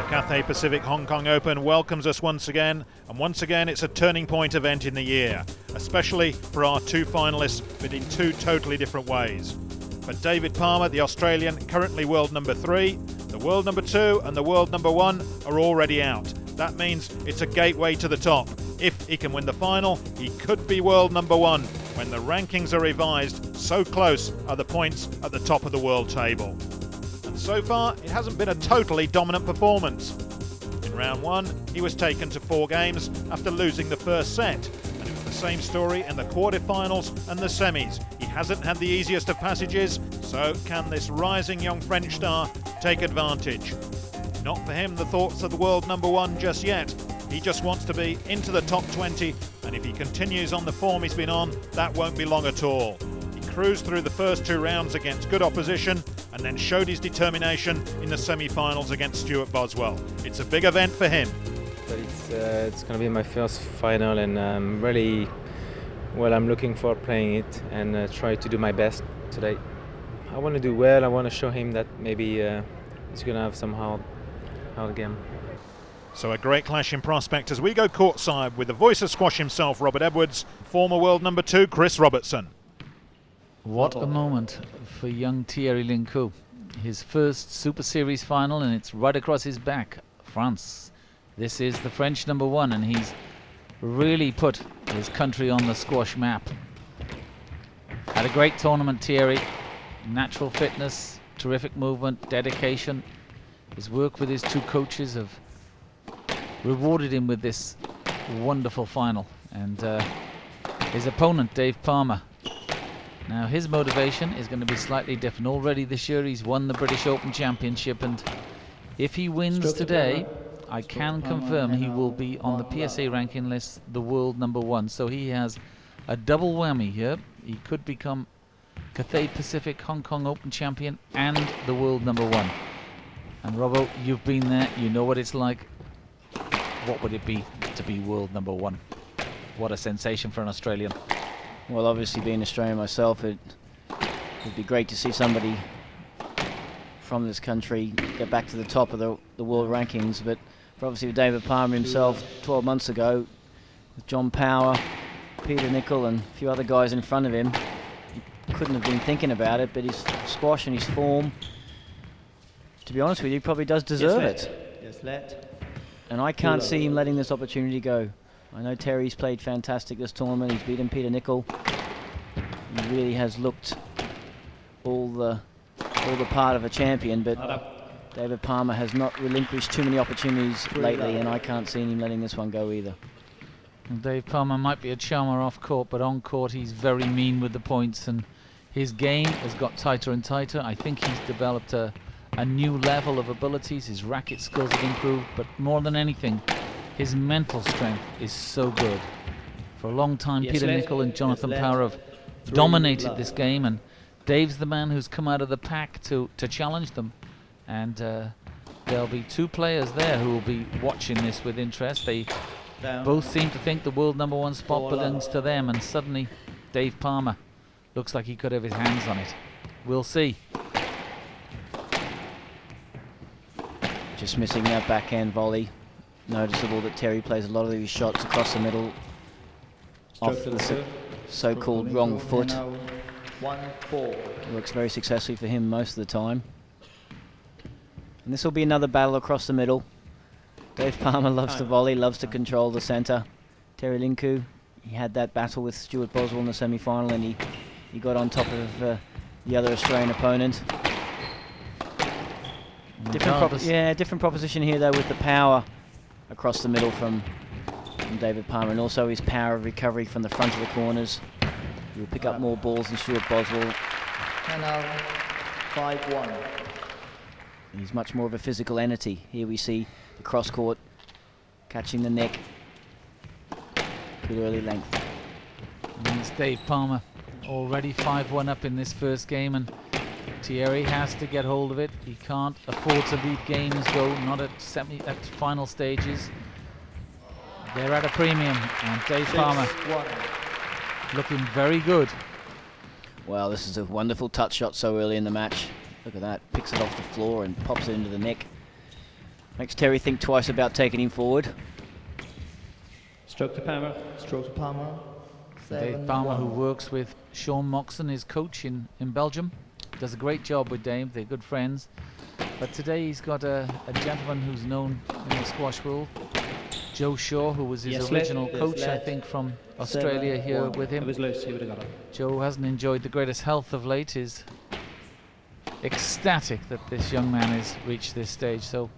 Cathay Pacific Hong Kong Open welcomes us once again, and once again it's a turning point event in the year, especially for our 2 finalists, but in 2 totally different ways. For David Palmer, the Australian, currently world number 3, the world number 2 and the world number 1 are already out. That means it's a gateway to the top. If he can win the final, he could be world number 1 when the rankings are revised. So close are the points at the top of the world table. So far, it hasn't been a totally dominant performance. In round 1, he was taken to 4 games after losing the first set, and it was the same story in the quarterfinals and the semis. He hasn't had the easiest of passages, so can this rising young French star take advantage? Not for him the thoughts of the world number 1 just yet. He just wants to be into the top 20, and if he continues on the form he's been on, that won't be long at all. He cruised through the first 2 rounds against good opposition, and then showed his determination in the semi-finals against Stewart Boswell. It's a big event for him. But it's going to be my first final, and I'm looking for playing it and try to do my best today. I want to do well. I want to show him that maybe he's going to have some hard game. So a great clash in prospect as we go courtside with the voice of squash himself, Robert Edwards, former world number 2, Chris Robertson. What a moment for young Thierry Lincou. His first Super Series final, and it's right across his back. France. This is the French number 1, and he's really put his country on the squash map. Had a great tournament, Thierry. Natural fitness, terrific movement, dedication. His work with his 2 coaches have rewarded him with this wonderful final. And his opponent, Dave Palmer. Now his motivation is going to be slightly different. Already this year he's won the British Open Championship, and if he wins today, I can confirm he will be on the PSA ranking list, the world number 1. So he has a double whammy here. He could become Cathay Pacific Hong Kong Open champion and the world number 1. And Robbo, you've been there, you know what it's like. What would it be to be world number 1? What a sensation for an Australian. Well, obviously being Australian myself, it would be great to see somebody from this country get back to the top of the world rankings. But for obviously David Palmer himself 12 months ago, with John Power, Peter Nicol and a few other guys in front of him, he couldn't have been thinking about it, but his squash and his form, to be honest with you, probably does deserve it. Yes, let. And I can't see him letting this opportunity go. I know Terry's played fantastic this tournament. He's beaten Peter Nicol. He really has looked all the part of a champion, but David Palmer has not relinquished too many opportunities lately, and I can't see him letting this one go either. Well, Dave Palmer might be a charmer off court, but on court he's very mean with the points, and his game has got tighter and tighter. I think he's developed a new level of abilities. His racket skills have improved, but more than anything, his mental strength is so good. For a long time, Peter Nicol and Jonathan Power have dominated this game, and Dave's the man who's come out of the pack to challenge them. And there'll be two players there who will be watching this with interest. They both seem to think the world #1 spot belongs to them, and suddenly Dave Palmer looks like he could have his hands on it. We'll see. Just missing that backhand volley. Noticeable that Terry plays a lot of these shots across the middle off the so-called wrong foot. 1-4. Works very successfully for him most of the time. And this will be another battle across the middle. Dave Palmer loves to volley, loves to control the centre. Terry Lincou, he had that battle with Stewart Boswell in the semi-final, and he got on top of the other Australian opponent. Different proposition here though, with the power across the middle from David Palmer, and also his power of recovery from the front of the corners. He will pick up more balls than Stewart Boswell. 5-1. He's much more of a physical entity. Here we see the cross court catching the neck. Good early length. And it's Dave Palmer already 5-1 up in this first game, and Thierry has to get hold of it. He can't afford to leave games go, not at final stages. They're at a premium, and Dave Palmer looking very good. Well, this is a wonderful touch shot so early in the match. Look at that, picks it off the floor and pops it into the neck. Makes Terry think twice about taking him forward. Stroke to Palmer. Stroke to Palmer. Dave Palmer, who works with Sean Moxon, his coach in Belgium. Does a great job with Dave, they're good friends. But today he's got a gentleman who's known in the squash world, Joe Shaw, who was his original coach, I think, from Australia here with him. It was loose, he would have got it. Joe hasn't enjoyed the greatest health of late, is ecstatic that this young man has reached this stage. So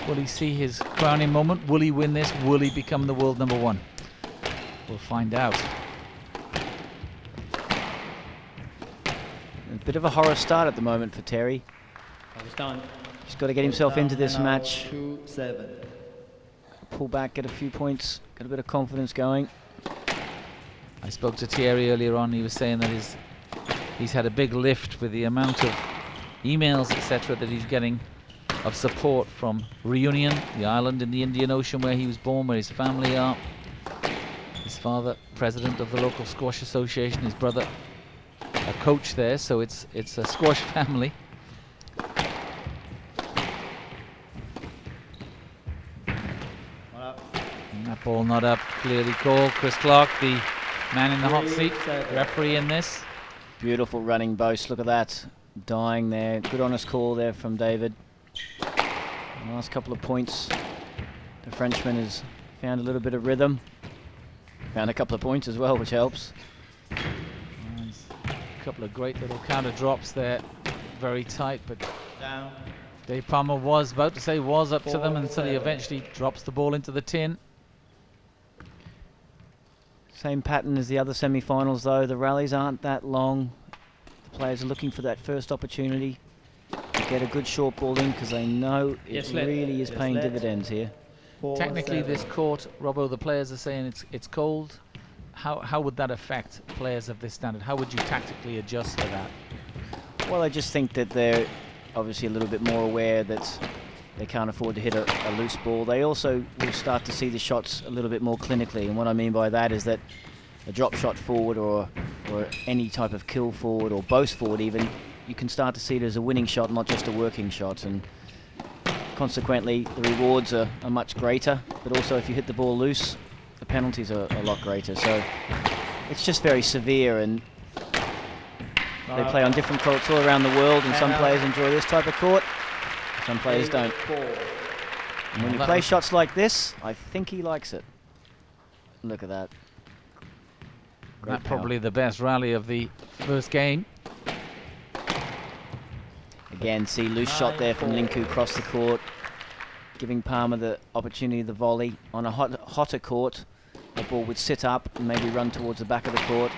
will he see his crowning moment? Will he win this? Will he become the world #1? We'll find out. A bit of a horror start at the moment for Terry. He's got to get himself into this match. 2-7. Pull back, get a few points, get a bit of confidence going. I spoke to Thierry earlier on. He was saying that he's had a big lift with the amount of emails, etc., that he's getting of support from Reunion, the island in the Indian Ocean where he was born, where his family are. His father, president of the local squash association, his brother, a coach there, so it's a squash family. And that ball not up, clearly called. Chris Clark, the man in the hot seat, referee in this. Beautiful running boast, look at that. Dying there, good honest call there from David. The last couple of points, the Frenchman has found a little bit of rhythm. Found a couple of points as well, which helps. A couple of great little counter drops there, very tight, but Down. Dave Palmer was about to say was up to them until he eventually drops the ball into the tin. Same pattern as the other semi-finals though, the rallies aren't that long. The players are looking for that first opportunity to get a good short ball in because they know it really is paying dividends here. Technically this court, Robbo, the players are saying it's cold. How would that affect players of this standard? How would you tactically adjust for that? Well, I just think that they're obviously a little bit more aware that they can't afford to hit a loose ball. They also will start to see the shots a little bit more clinically, and what I mean by that is that a drop shot forward or any type of kill forward or boast forward even, you can start to see it as a winning shot, not just a working shot, and consequently the rewards are much greater, but also if you hit the ball loose, the penalties are a lot greater. So it's just very severe, and they play on different courts all around the world, and some players enjoy this type of court, some players don't. And when you play shots like this, I think he likes it. Look at that. Great That power. probably the best rally of the first game. Again, see loose shot there from Lincou across the court, giving Palmer the opportunity of the volley. On a hotter court, the ball would sit up and maybe run towards the back of the court.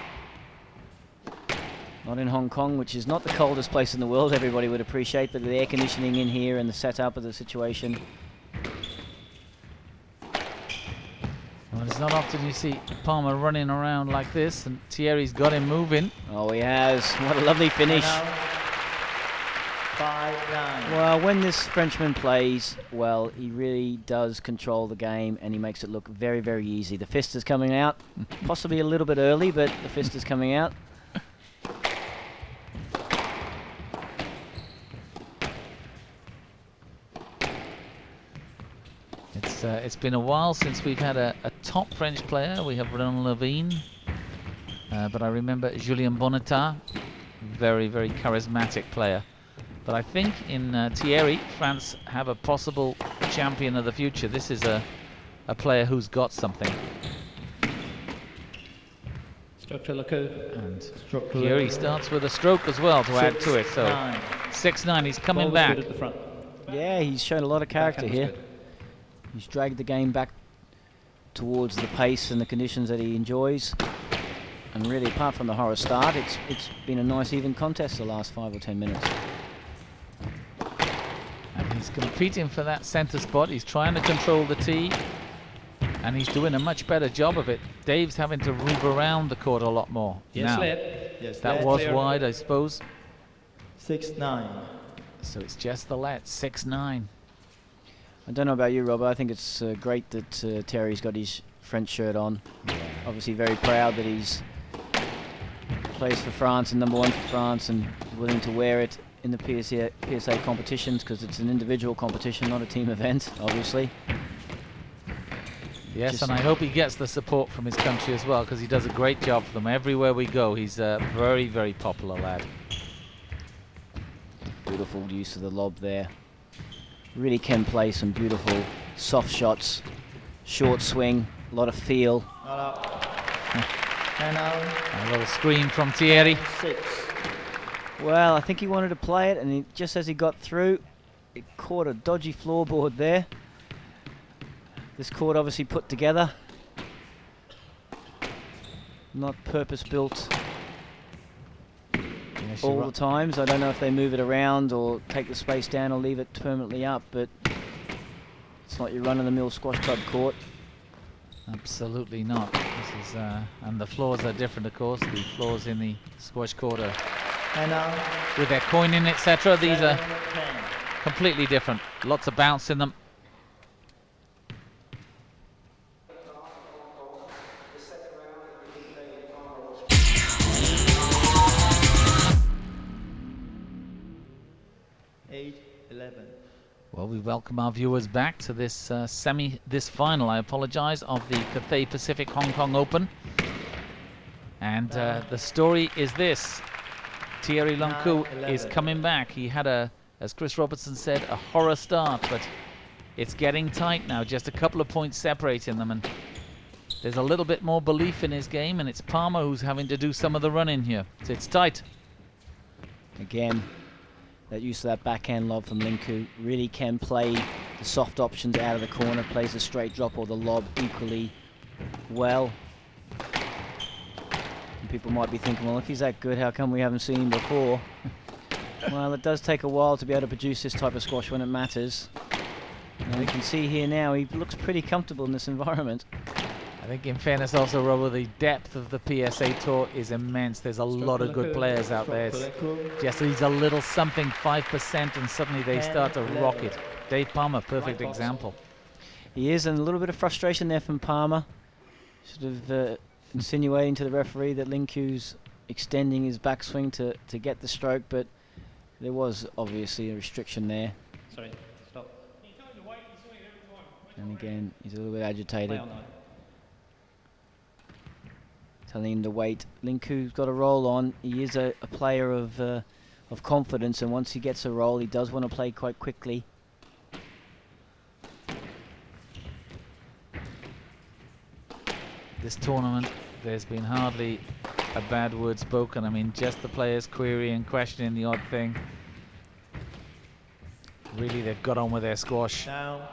Not in Hong Kong, which is not the coldest place in the world, everybody would appreciate, but the air conditioning in here and the setup of the situation. Well, it's not often you see Palmer running around like this, and Thierry's got him moving. Oh, he has. What a lovely finish. 5-9. Well, when this Frenchman plays well, he really does control the game, and he makes it look very, very easy. The fist is coming out, possibly a little bit early, but the fist is coming out. It's been a while since we've had a top French player. We have Renan Levine, but I remember Julien Bonnetat, very, very charismatic player. But I think in Thierry, France have a possible champion of the future. This is a player who's got something. Stroke to Lincou. And Stroke to Thierry Lincou. starts with a stroke as well to add to it. So 6-9, he's coming Ball was back. good at the front. Yeah, he's shown a lot of character Backhand was here. good. He's dragged the game back towards the pace and the conditions that he enjoys. And really, apart from the horror start, it's been a nice even contest the last 5 or 10 minutes. And he's competing for that centre spot. He's trying to control the tee, and he's doing a much better job of it. Dave's having to move around the court a lot more. Yes, now. led. Yes, That led. was Clear. wide, I suppose. 6-9. So it's just the let, 6-9. I don't know about you, Rob. I think it's great that Terry's got his French shirt on. Obviously very proud that he's plays for France and #1 for France and willing to wear it in the PSA competitions because it's an individual competition, not a team event, obviously. Yes, Just and I hope he gets the support from his country as well, because he does a great job for them. Everywhere we go, he's a very, very popular lad. Beautiful use of the lob there. Really can play some beautiful soft shots, short swing, a lot of feel. Not out. 10 out. A little scream from Thierry. 6. Well, I think he wanted to play it, and just as he got through, it caught a dodgy floorboard there. This court obviously put together, not purpose-built Yes, all you're the right. times. I don't know if they move it around or take the space down or leave it permanently up, but it's not your run-of-the-mill squash club court. Absolutely not. This is, and the floors are different, of course. The floors in the squash court are 10 out. with their coining, etc. These are 10. completely different. Lots of bounce in them. Well, we welcome our viewers back to this this final, I apologize, of the Cathay Pacific Hong Kong Open. And the story is this. Thierry Lincou is coming back. He had as Chris Robertson said, a horror start, but it's getting tight now, just a couple of points separating them, and there's a little bit more belief in his game, and it's Palmer who's having to do some of the running here. So it's tight. Again, that use of that backhand lob from Lincou really can play the soft options out of the corner, plays the straight drop or the lob equally well. And people might be thinking, well, if he's that good, how come we haven't seen him before? Well, it does take a while to be able to produce this type of squash when it matters. And you can see here now, he looks pretty comfortable in this environment. I think in fairness also, Robert, the depth of the PSA Tour is immense. There's a lot of good players out there. It's just needs a little something, 5%, and suddenly they start to rocket. Dave Palmer, perfect example. He is, and a little bit of frustration there from Palmer. Sort of insinuating to the referee that Lincou's extending his backswing to get the stroke, but there was obviously a restriction there. Sorry, stop. And again, he's a little bit Play agitated. on that. Telling him to wait. Lincou's got a roll on. He is a player of confidence, and once he gets a roll, he does want to play quite quickly. this tournament, there's been hardly a bad word spoken. I mean, just the players querying, questioning the odd thing. Really, they've got on with their squash. Now,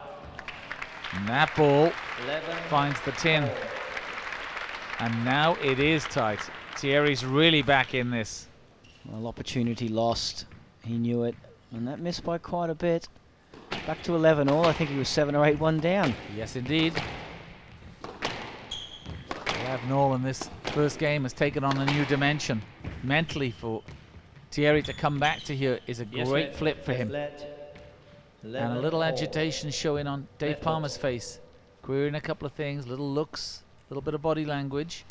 And that ball 11. finds the tin. And now it is tight. Thierry's really back in this. Well, opportunity lost. He knew it. And that missed by quite a bit. Back to 11 all. I think he was 7 or 8-1 down. Yes, indeed. All in this first game has taken on a new dimension. Mentally, for Thierry to come back to here is a great flip for him. And a little agitation showing on Dave Palmer's face. Querying a couple of things, little looks, a little bit of body language.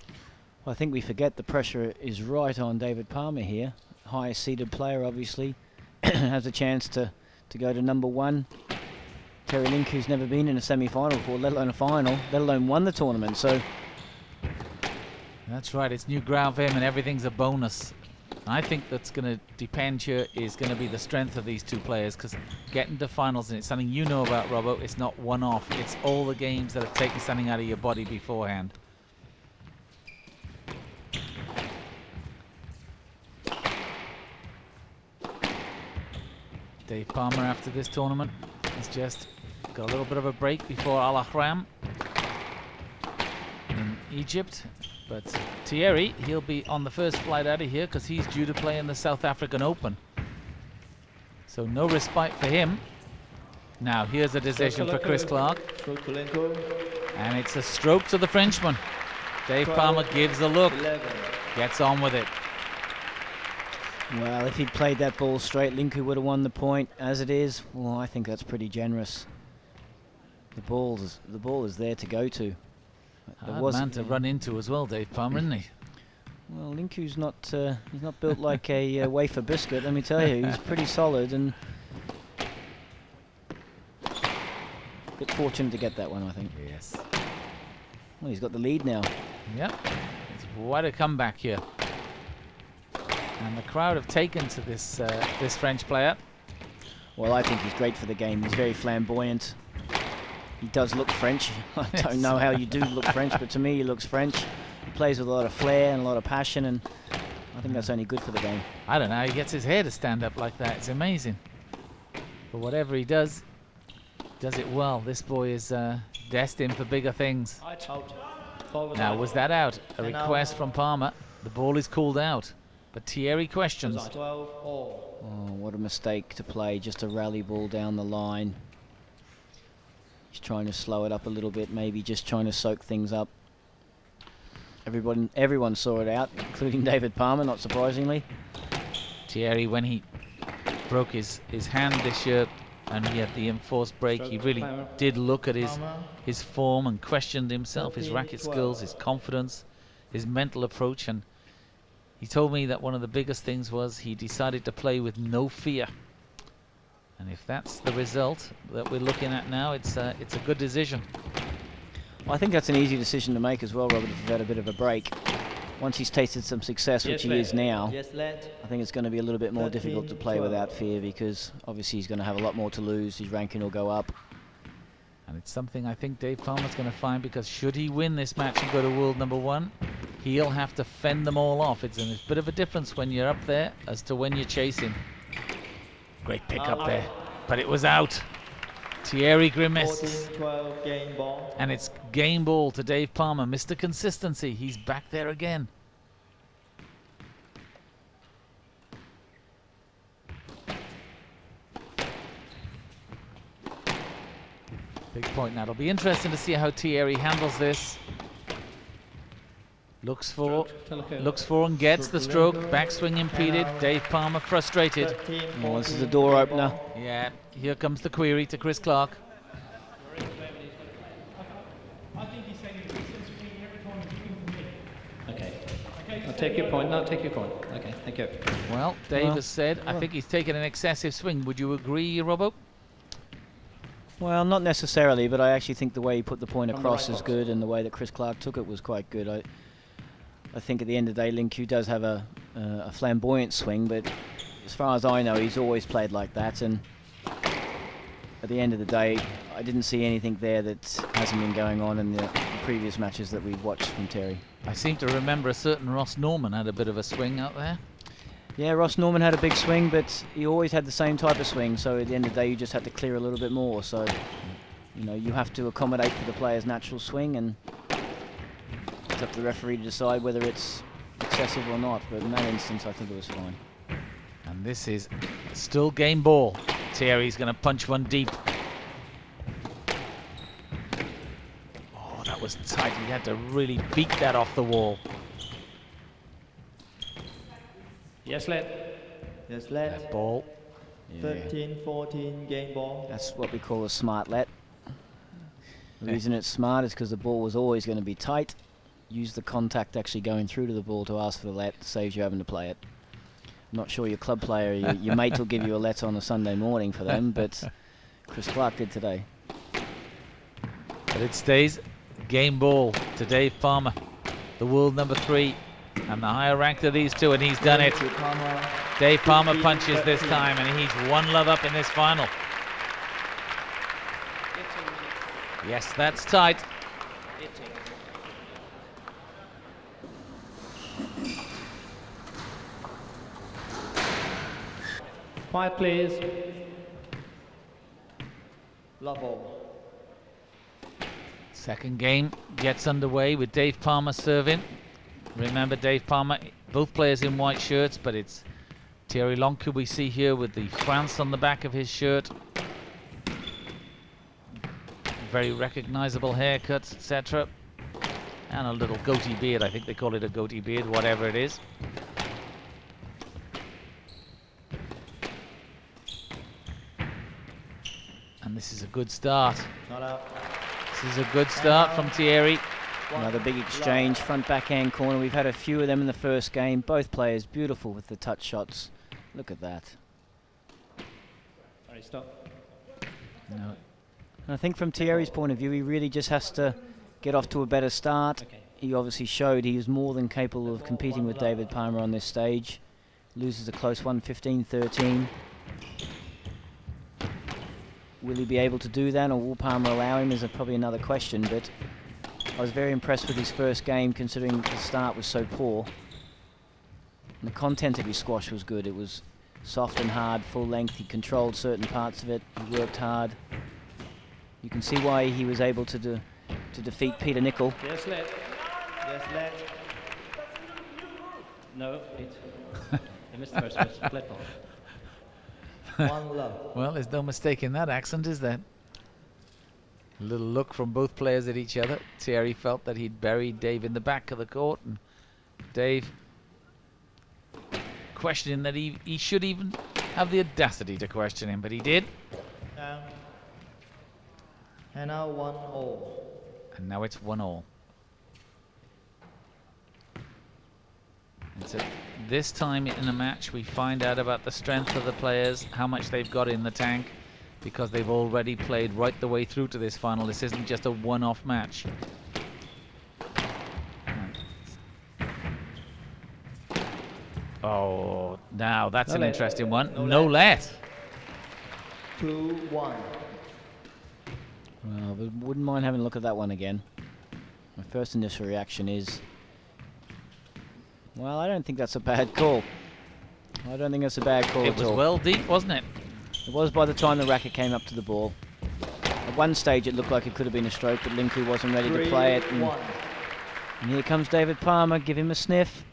Well, I think we forget the pressure is right on David Palmer here. Highest seeded player, obviously. Has a chance to go to number 1. Terry Lincou's never been in a semi-final before, let alone a final, let alone won the tournament. So that's right, it's new ground for him and everything's a bonus. I think that's going to depend here is going to be the strength of these two players, because getting to finals, and it's something you know about, Robbo, it's not one-off. It's all the games that have taken something out of your body beforehand. Dave Palmer, after this tournament, has just got a little bit of a break before Al Ahram in Egypt. But Thierry, he'll be on the first flight out of here because he's due to play in the South African Open. So no respite for him. Now here's a decision for Chris Clark. And it's a stroke to the Frenchman. Dave Palmer gives a look, gets on with it. well, if he'd played that ball straight, Lincou would have won the point. As it is, well, I think that's pretty generous. The ball is there to go to. Hard man to run into as well, Dave Palmer, isn't he? Well, Lincou's not he's not built like a wafer biscuit, let me tell you. He's pretty solid and a bit fortunate to get that one, I think. Yes. Well, he's got the lead now. Yep. It's quite a comeback here. And the crowd have taken to this this French player. Well, I think he's great for the game. He's very flamboyant. He does look French. I don't know how you do look French, but to me he looks French. He plays with a lot of flair and a lot of passion, and I think that's only good for the game. I don't know how he gets his hair to stand up like that. It's amazing. But whatever he does it well. This boy is destined for bigger things. Now, was that out? A request from Palmer. The ball is called out. But Thierry questions. 12 all. Oh, what a mistake to play. Just a rally ball down the line. He's trying to slow it up a little bit, maybe just trying to soak things up. Everyone saw it out, including David Palmer, not surprisingly. Thierry, when he broke his hand this year and he had the enforced break, he really did look at his form and questioned himself, his racket skills, his confidence, his mental approach, and he told me that one of the biggest things was he decided to play with no fear. And if that's the result that we're looking at now, it's a good decision. Well, I think that's an easy decision to make as well, Robert, if you've had a bit of a break. Once he's tasted some success, which he is now, I think it's going to be a little bit more difficult to play without fear, because obviously he's going to have a lot more to lose. His ranking will go up. And it's something I think Dave Palmer's going to find, because should he win this match and go to world number 1, he'll have to fend them all off. It's a bit of a difference when you're up there as to when you're chasing. Great pick up there, but it was out. Thierry grimaced. 14-12 game ball. And it's game ball to Dave Palmer. Mr. Consistency, he's back there again. Big point now. It'll be interesting to see how Thierry handles this. Looks for and gets the stroke. Backswing impeded. Dave Palmer frustrated. Oh, this is a door opener. Yeah, here comes the query to Chris Clark. Okay. I'll take your point. No, take your point. Okay, thank you. Well, Dave has said, I think he's taken an excessive swing. Would you agree, Robbo? Well, not necessarily, but I actually think the way he put the point across is good, and the way that Chris Clark took it was quite good. I think at the end of the day, Lincou does have a flamboyant swing, but as far as I know, he's always played like that. And at the end of the day, I didn't see anything there that hasn't been going on in the previous matches that we've watched from Terry. I seem to remember a certain Ross Norman had a bit of a swing out there. Yeah, Ross Norman had a big swing, but he always had the same type of swing, so at the end of the day you just had to clear a little bit more. So, you know, you have to accommodate for the player's natural swing, and it's up to the referee to decide whether it's excessive or not, but in that instance I think it was fine. And this is still game ball. Thierry's going to punch one deep. Oh, that was tight. He had to really beat that off the wall. Yes, let. Yes, That let. ball. 13-14 game ball. That's what we call a smart let. The reason it's smart is because the ball was always going to be tight. Use the contact actually going through to the ball to ask for the let, saves you having to play it. I'm not sure your club player, your mate will give you a let on a Sunday morning for them, but Chris Clark did today. But it stays game ball to Dave Palmer, the world number 3, and the higher ranked of these two, and he's done it. Dave Palmer punches this time, and he's 1-love up in this final. Yes, that's tight. Quiet, please. Love all. Second game gets underway with Dave Palmer serving. Remember, Dave Palmer, both players in white shirts, but it's Thierry Lincou we see here with the France on the back of his shirt. Very recognizable haircuts, etc. And a little goatee beard. I think they call it a goatee beard, whatever it is. And this is a good start. Not out. This is a good start from Thierry. Another big exchange, front backhand corner. We've had a few of them in the first game. Both players beautiful with the touch shots. Look at that. Sorry, stop. No. And I think from Thierry's point of view, he really just has to get off to a better start. Okay. He obviously showed he was more than capable of competing with David Palmer on this stage. Loses a close one, 15-13. Will he be able to do that, or will Palmer allow him, is probably another question, but I was very impressed with his first game considering the start was so poor. And the content of his squash was good. It was soft and hard, full length. He controlled certain parts of it. He worked hard. You can see why he was able to defeat Peter Nicol. Yes, let. Yes, let. No, it. You missed the first one. Flat ball. 1-love. Well, there's no mistake in that accent, is there? A little look from both players at each other. Thierry felt that he'd buried Dave in the back of the court, and Dave questioning that he should even have the audacity to question him, but he did. Down. And now 1-all. And now it's 1-all. And so this time in a match we find out about the strength of the players, how much they've got in the tank, because they've already played right the way through to this final. This isn't just a one-off match. Oh, now that's No an let. interesting one. No No let. 2-1. Well, but wouldn't mind having a look at that one again. My first initial reaction is, well, I don't think that's a bad call. I don't think that's a bad call It at was all. well deep, wasn't it? It was by the time the racket came up to the ball. At one stage it looked like it could have been a stroke, but Lincou wasn't ready to play it. 3-1. And here comes David Palmer, give him a sniff,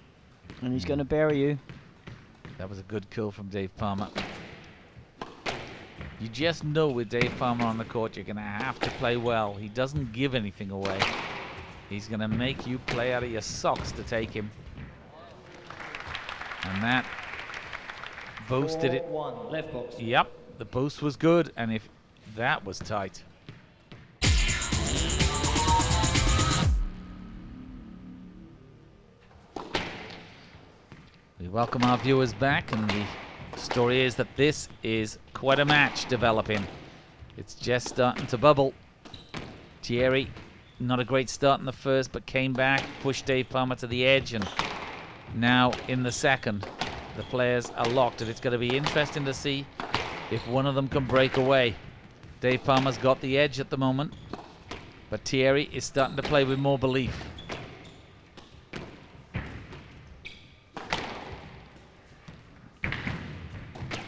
and he's going to bury you. That was a good kill from Dave Palmer. You just know with Dave Palmer on the court you're going to have to play well. He doesn't give anything away. He's going to make you play out of your socks to take him. And that boasted it. 4-1. Left box. Yep, the post was good, and if that was tight. We welcome our viewers back, and the story is that this is quite a match developing. It's just starting to bubble. Thierry, not a great start in the first, but came back, pushed Dave Palmer to the edge, and now in the second, the players are locked, and it's going to be interesting to see if one of them can break away. Dave Palmer's got the edge at the moment, But Thierry is starting to play with more belief.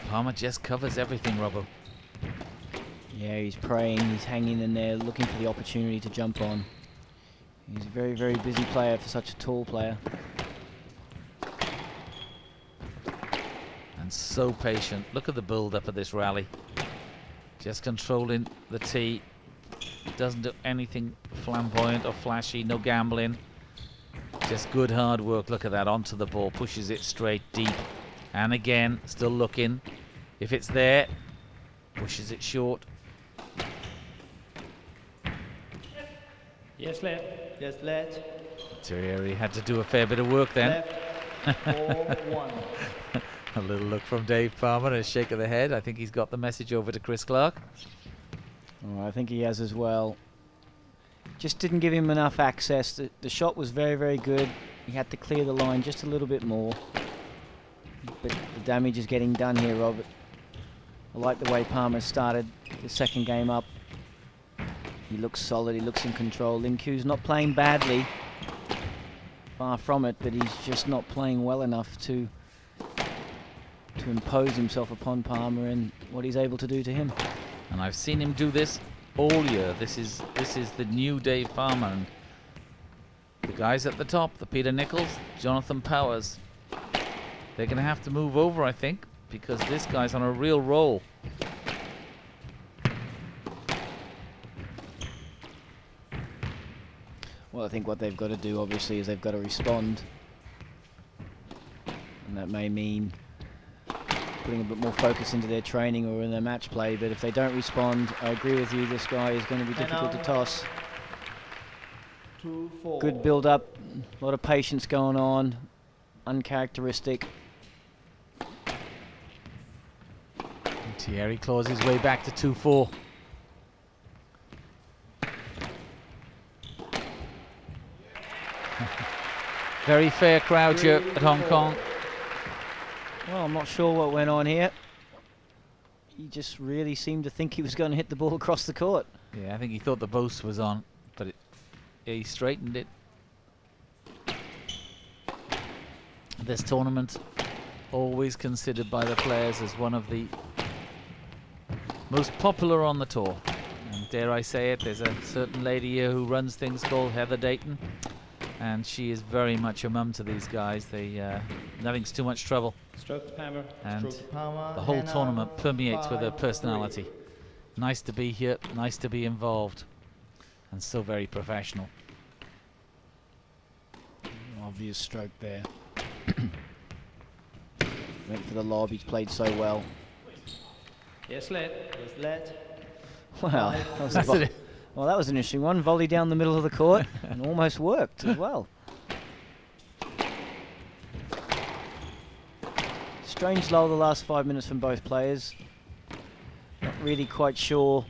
Palmer just covers everything, Robbo. Yeah, he's praying, he's hanging in there, looking for the opportunity to jump on. He's a very, very busy player for such a tall player. And so patient. Look at the build-up of this rally. Just controlling the tee. Doesn't do anything flamboyant or flashy, no gambling. Just good hard work. Look at that, onto the ball, pushes it straight deep. And again, still looking. If it's there, pushes it short. Yes, left. Yes, left. Thierry had to do a fair bit of work then. Left. 4-1. A little look from Dave Palmer and a shake of the head. I think he's got the message over to Chris Clark. Oh, I think he has as well. Just didn't give him enough access. The shot was very, very good. He had to clear the line just a little bit more. But the damage is getting done here, Robert. I like the way Palmer started the second game up. He looks solid, he looks in control. Lincou's not playing badly. Far from it, but he's just not playing well enough to impose himself upon Palmer and what he's able to do to him. And I've seen him do this all year. This is the new Dave Palmer. And the guys at the top, the Peter Nichols, Jonathan Powers, they're going to have to move over, I think, because this guy's on a real roll. Well, I think what they've got to do, obviously, is they've got to respond. And that may mean putting a bit more focus into their training or in their match play. But if they don't respond, I agree with you, this guy is going to be difficult to toss. 2-4. Good build-up, a lot of patience going on, uncharacteristic. And Thierry claws his way back to 2-4. Very fair crowd here at Hong Kong. Well, I'm not sure what went on here. He just really seemed to think he was going to hit the ball across the court. Yeah, I think he thought the boast was on, but he straightened it. This tournament, always considered by the players as one of the most popular on the tour. And dare I say it, there's a certain lady here who runs things called Heather Dayton, and she is very much a mum to these guys. Nothing's too much trouble. Stroke to Palmer. And Stroke to Palmer. the whole And tournament permeates with her 5-3. personality. Nice to be here, nice to be involved, and so very professional. Obvious stroke there. Went for the lob, he's played so well. Yes, left. Yes, left. Wow, that was well, that was an interesting one. Volley down the middle of the court and almost worked as well. Strange lull the last 5 minutes from both players. Not really quite sure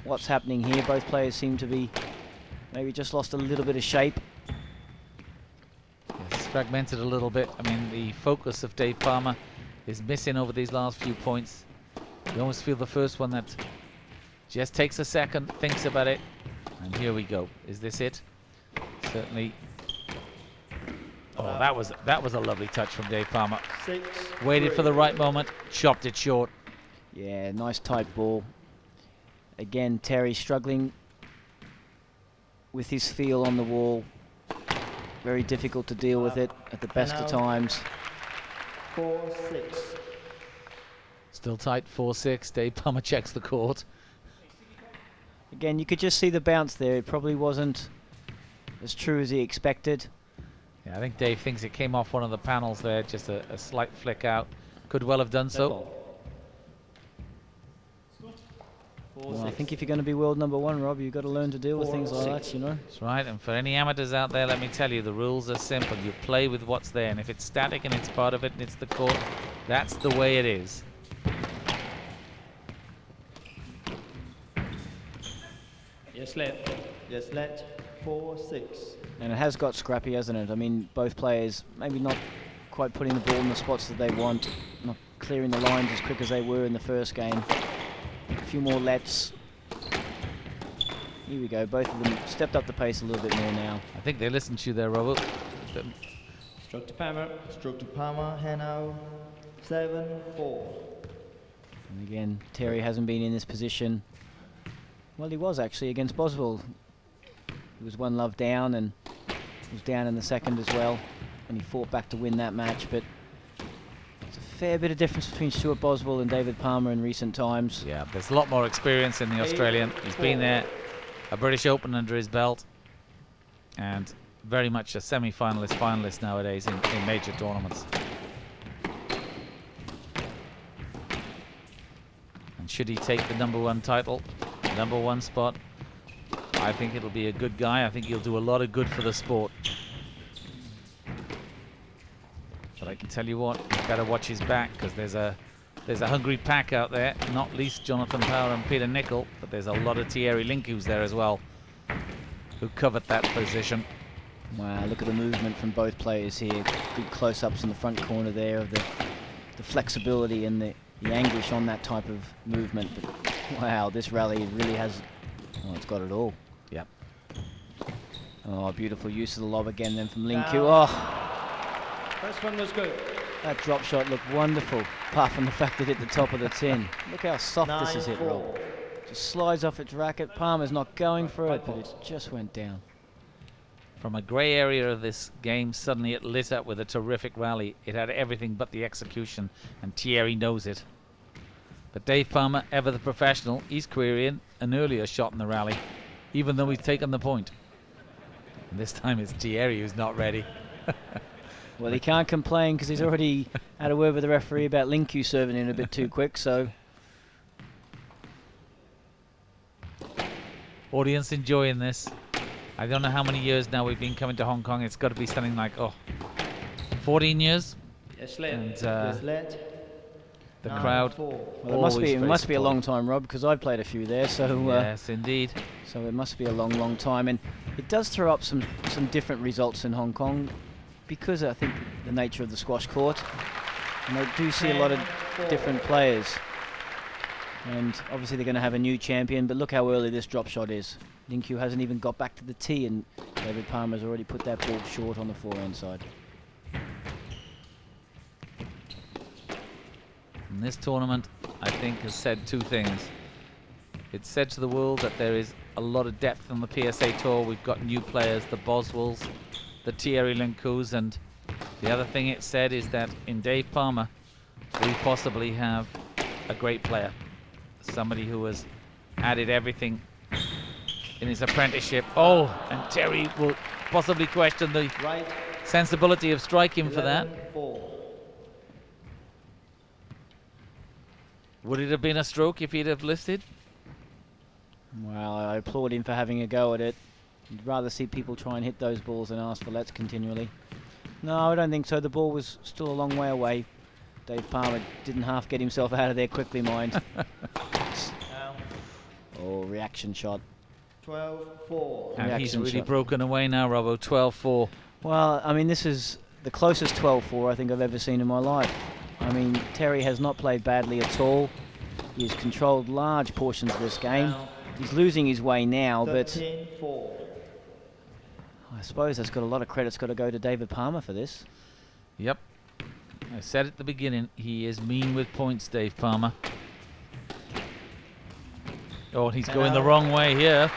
what's happening here. Both players seem to be maybe just lost a little bit of shape. It's fragmented a little bit. I mean, the focus of Dave Palmer is missing over these last few points. You almost feel the first one that just takes a second, thinks about it, and here we go. Is this it? Certainly. Oh, that was a lovely touch from Dave Palmer. 6-3. Waited for the right moment, chopped it short. Yeah, nice tight ball. Again, Terry struggling with his feel on the wall. Very difficult to deal with it at the best of times. 4-6. Still tight, 4-6. Dave Palmer checks the court. Again, you could just see the bounce there. It probably wasn't as true as he expected. Yeah, I think Dave thinks it came off one of the panels there, just a slight flick out. Could well have done so. Well, I think if you're going to be world number one, Rob, you've got to learn to deal with things like that, you know. That's right, and for any amateurs out there, let me tell you, the rules are simple. You play with what's there, and if it's static and it's part of it and it's the court, that's the way it is. Yes, left. Yes, left. 4-6. And it has got scrappy, hasn't it? I mean, both players maybe not quite putting the ball in the spots that they want, not clearing the lines as quick as they were in the first game. A few more lets. Here we go. Both of them stepped up the pace a little bit more now. I think they listened to you there, Robert. Stroke to Palmer. Stroke to Palmer, hand out 7-4. And again, Thierry hasn't been in this position. Well, he was actually against Boswell. He was 1-love down and was down in the second as well. And he fought back to win that match. But there's a fair bit of difference between Stewart Boswell and David Palmer in recent times. Yeah, there's a lot more experience in the Australian. He's been there, a British Open under his belt, and very much a semi-finalist, finalist nowadays in major tournaments. And should he take the #1 title, #1 spot, I think it'll be a good guy. I think he'll do a lot of good for the sport. But I can tell you what, he's got to watch his back, because there's a hungry pack out there, not least Jonathan Power and Peter Nicol, but there's a lot of Thierry Lincou's there as well, who covered that position. Wow, look at the movement from both players here. Good close-ups in the front corner there of the flexibility and the anguish on that type of movement. But wow, this rally really has, oh, it's got it all. Yep. Oh, beautiful use of the lob again then from Lincou. Oh, First one was good. that drop shot looked wonderful, apart from the fact it hit the top of the tin. Look how soft this is hit, Rob. Just slides off its racket. Palmer's not going for it, but it just went down. From a grey area of this game, suddenly it lit up with a terrific rally. It had everything but the execution, and Thierry knows it. But Dave Palmer, ever the professional, he's querying an earlier shot in the rally, even though he's taken the point. And this time it's Thierry who's not ready. Well, he can't complain because he's already had a word with the referee about Lincou serving in a bit too quick, so... Audience enjoying this. I don't know how many years now we've been coming to Hong Kong. It's got to be something like, 14 years. Yes, left. And Yes, let. the crowd. Well, it must be a long time, Rob, because I've played a few there, so... yes, indeed. So it must be a long, long time. And it does throw up some different results in Hong Kong because I think the nature of the squash court. And I do see a lot of different players. And obviously they're going to have a new champion, but look how early this drop shot is. Lincou hasn't even got back to the tee, and David Palmer's already put that ball short on the forehand side. And this tournament, I think, has said two things. It's said to the world that there is a lot of depth on the PSA Tour. We've got new players, the Boswells, the Thierry Lincous, and the other thing it said is that in Dave Palmer, we possibly have a great player. Somebody who has added everything in his apprenticeship. Oh, and Thierry will possibly question the sensibility of striking for that. 11-4. Would it have been a stroke if he'd have lifted? Well, I applaud him for having a go at it. I'd rather see people try and hit those balls than ask for lets continually. No, I don't think so. The ball was still a long way away. Dave Palmer didn't half get himself out of there quickly, mind. Oh, reaction shot. 12-4. And he's Reaction really shot. broken away now, Robbo. 12-4. Well, I mean, this is the closest 12-4 I think I've ever seen in my life. I mean, Thierry has not played badly at all. He has controlled large portions of this game. He's losing his way now, but 13-4. I suppose that's got a lot of credit's got to go to David Palmer for this. Yep. I said at the beginning, he is mean with points, Dave Palmer. Oh, and he's going the wrong way here.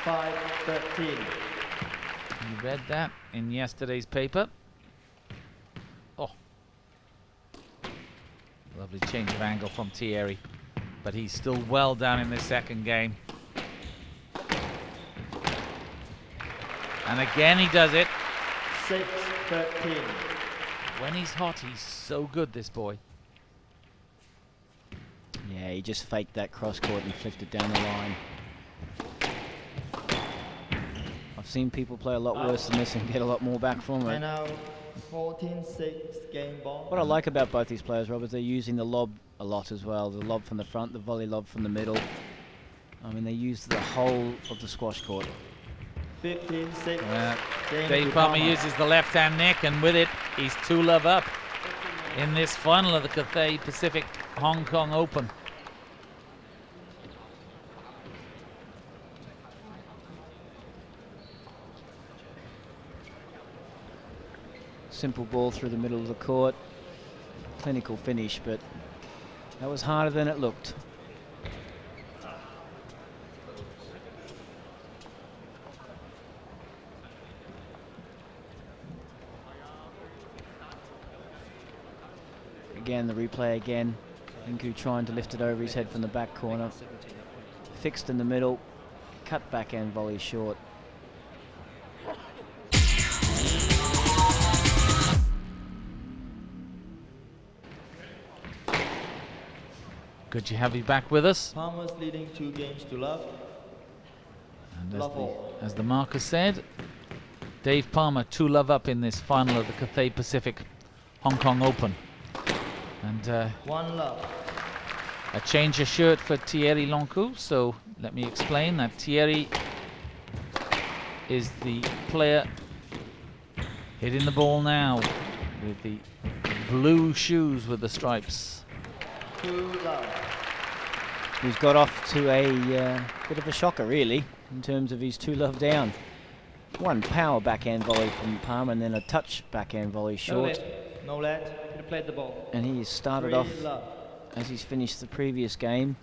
5-13. You read that in yesterday's paper. Oh. Lovely change of angle from Thierry. But he's still well down in the second game. And again he does it. 6-13. When he's hot, he's so good, this boy. Yeah, he just faked that cross court and flicked it down the line. I've seen people play a lot worse than this and get a lot more back from And it. now 14-6 game ball. What I like about both these players, Rob, is they're using the lob a lot as well. The lob from the front, the volley lob from the middle. I mean, they use the whole of the squash court. 15-6. Dave Palmer uses the left-hand nick, and with it, he's 2-love up in this final of the Cathay Pacific Hong Kong Open. Simple ball through the middle of the court. Clinical finish, but that was harder than it looked. Again, the replay again. Lincou trying to lift it over his head from the back corner. Fixed in the middle. Cut backhand volley short. Good to have you back with us. Palmer's leading 2 games to love. And Love all. as the marker said, Dave Palmer 2-love up in this final of the Cathay Pacific Hong Kong Open. And 1 love. a change of shirt for Thierry Lincou. So let me explain that Thierry is the player hitting the ball now with the blue shoes with the stripes. 2 love. He's got off to a bit of a shocker, really, in terms of his 2-love down. One power backhand volley from Palmer, and then a touch backhand volley short. No let. Could have played the ball. And he started 3 off love. as he's finished the previous game.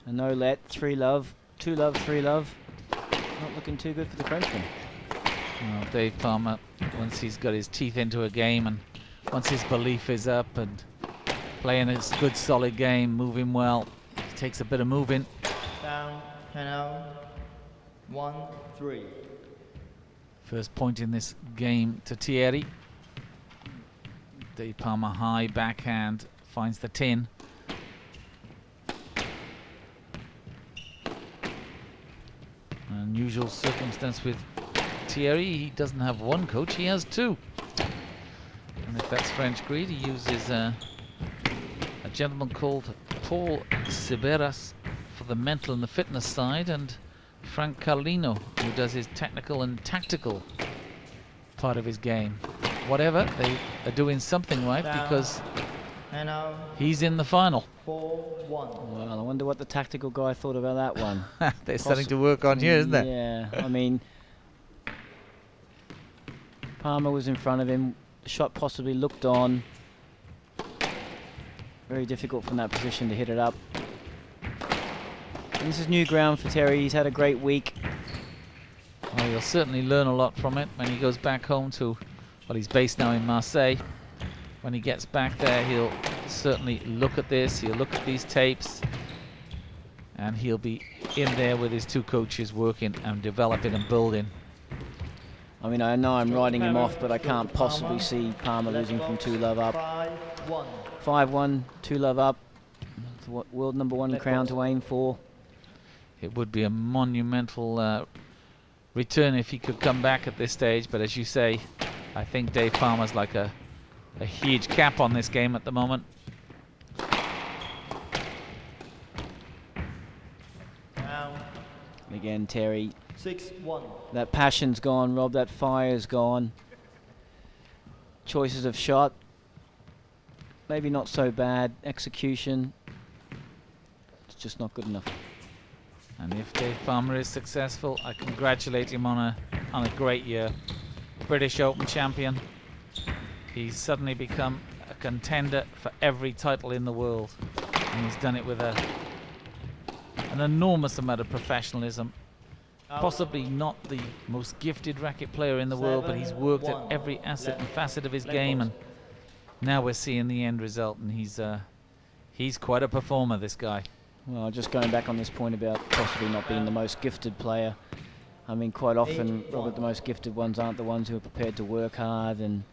A no let, 3 love, 2 love, 3 love. Not looking too good for the Frenchman. Well, Dave Palmer, once he's got his teeth into a game and once his belief is up and playing a good solid game, moving well, it takes a bit of moving. Down. 10 out. 1 3. First point in this game to Thierry. Dave Palmer high backhand finds the tin. Unusual circumstance with Thierry. He doesn't have 1 coach, he has 2. And if that's French greed, he uses a gentleman called Paul Siberas for the mental and the fitness side, and Frank Carlino, who does his technical and tactical part of his game. Whatever, they are doing something right because And now he's in the final. 4 1. Well, I wonder what the tactical guy thought about that one. They're starting to work on you, isn't it? Yeah, I mean, Palmer was in front of him. The shot possibly looked on. Very difficult from that position to hit it up. And this is new ground for Terry. He's had a great week. Well, he'll certainly learn a lot from it when he goes back home to, well, he's based now in Marseille. When he gets back there, he'll certainly look at this, he'll look at these tapes, and he'll be in there with his 2 coaches working and developing and building. I mean, I know I'm writing him off, but I can't possibly see Palmer losing from 2-love up. 5 1. 5-1, 2-love up. World #1 crown to aim for. It would be a monumental return if he could come back at this stage, but as you say, I think Dave Palmer's like a huge cap on this game at the moment. Down. Again, Terry, 6 1. that passion's gone, Rob, that fire's gone. Choices of shot, maybe not so bad. Execution, it's just not good enough. And if Dave Palmer is successful, I congratulate him on a great year. British Open champion. He's suddenly become a contender for every title in the world, and he's done it with an enormous amount of professionalism. Possibly not the most gifted racket player in the world, but he's worked at every asset and facet of his game, and now we're seeing the end result, and he's quite a performer, this guy. Well, just going back on this point about possibly not being the most gifted player. I mean, quite often, Robert, the most gifted ones aren't the ones who are prepared to work hard and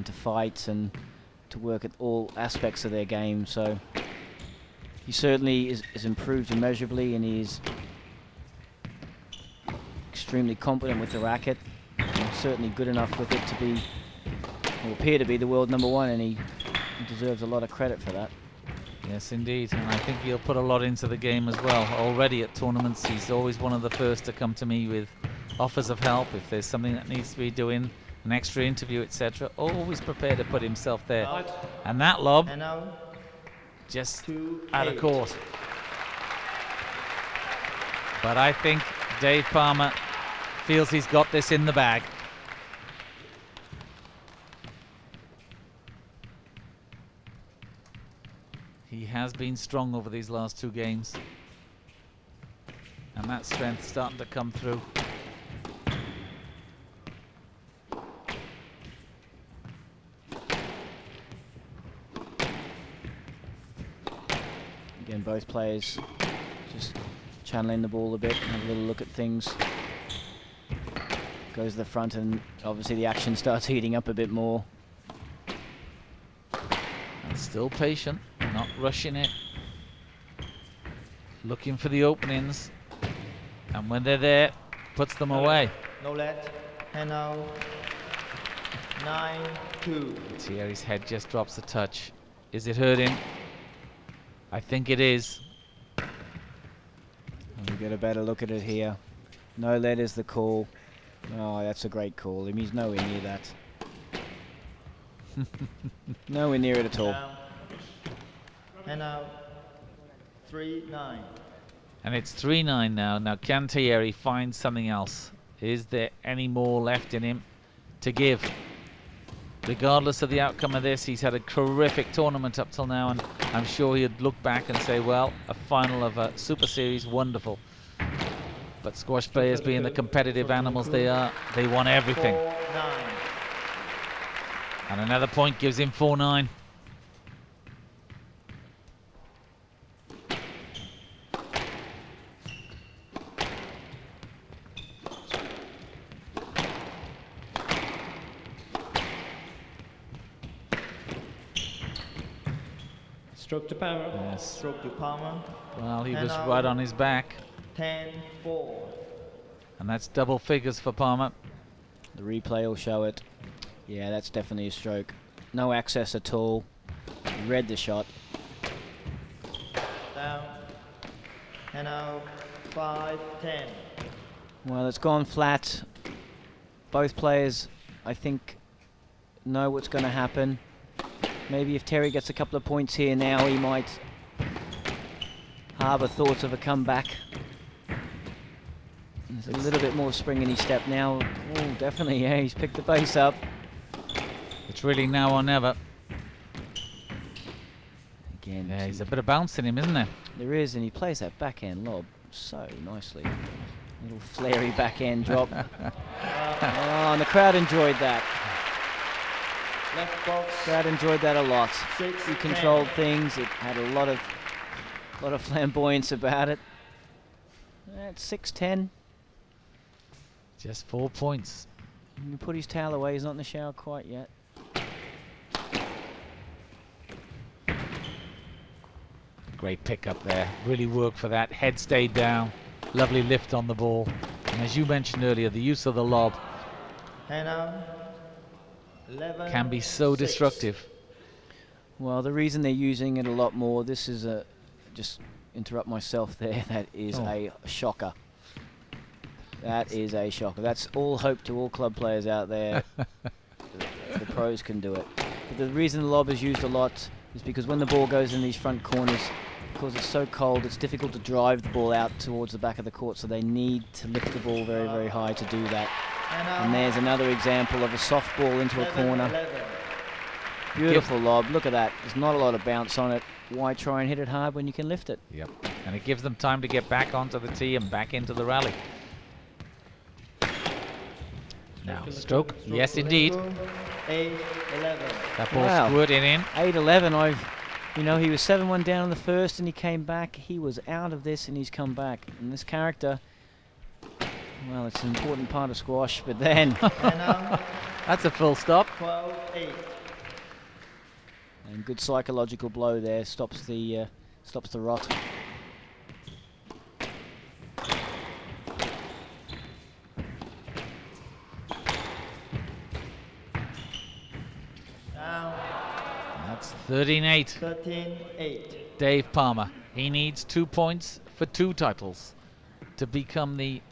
to fight and to work at all aspects of their game. So he certainly is improved immeasurably, and he's extremely competent with the racket. And certainly good enough with it to be, or appear to be, the world #1, and he deserves a lot of credit for that. Yes, indeed, and I think he'll put a lot into the game as well. Already at tournaments, he's always one of the first to come to me with offers of help if there's something that needs to be doing, an extra interview, etc. Always prepared to put himself there. And that lob, And now just 2 out of 8. court. But I think Dave Palmer feels he's got this in the bag. has been strong over these last 2 games. And that strength starting to come through. Again, both players just channeling the ball a bit, have a little look at things. Goes to the front, and obviously the action starts heating up a bit more. And still patient, not rushing it. Looking for the openings. And when they're there, puts them away. No let. And now 9-2. Thierry's head just drops a touch. Is it hurting? I think it is. And we get a better look at it here. No let is the call. Oh, that's a great call. He's nowhere near that. Nowhere near it at all. And now 3-9. And it's 3-9 now. Now can Thierry find something else? Is there any more left in him to give? Regardless of the outcome of this, he's had a terrific tournament up till now, and I'm sure he'd look back and say, well, a final of a Super Series, wonderful. But squash players, being the competitive animals they are, they want everything. 4-9. And another point gives him 4-9. Stroke to Palmer. Yes. Stroke to Palmer. Well, he And was now right on his back. 10-4. And that's double figures for Palmer. The replay will show it. Yeah, that's definitely a stroke. No access at all. Read the shot. Down. And now 5-10. Well, it's gone flat. Both players, I think, know what's going to happen. Maybe if Terry gets a couple of points here now, he might harbour thoughts of a comeback. There's a little bit more spring in his step now. Oh, definitely, yeah, he's picked the pace up. It's really now or never. Again, Yeah, he's a bit of bounce in him, isn't there? there is, and he plays that backhand lob so nicely. Little flary backhand drop. Oh, and the crowd enjoyed that. Left box. Crowd enjoyed that a lot. 6, He controlled things. It had a lot of flamboyance about it. That's 6-10. Just 4 points. He can put his towel away. He's not in the shower quite yet. Great pick up there. Really worked for that. Head stayed down. Lovely lift on the ball. And as you mentioned earlier, the use of the lob And now 11. can be so 6. destructive. Well, the reason they're using it a lot more, this is a, just interrupt myself there, that is a shocker. That is a shocker. That's all hope to all club players out there. The pros can do it. But the reason the lob is used a lot is because when the ball goes in these front corners, because it's so cold, it's difficult to drive the ball out towards the back of the court, so they need to lift the ball very, very high to do that. And there's another example of a soft ball into a corner. 11. Beautiful lob. Look at that. There's not a lot of bounce on it. Why try and hit it hard when you can lift it? Yep. And it gives them time to get back onto the tee and back into the rally. Now, stroke. Yes, indeed. 8-11. That ball Wow. squirted in. 8-11. You know, he was 7-1 down in the first and he came back. He was out of this and he's come back. And this character, well, it's an important part of squash, but then... And now That's a full stop. 12-8. and good psychological blow there, stops the rot. Now That's 13-8. 13-8. Dave Palmer. He needs 2 points for 2 titles to become the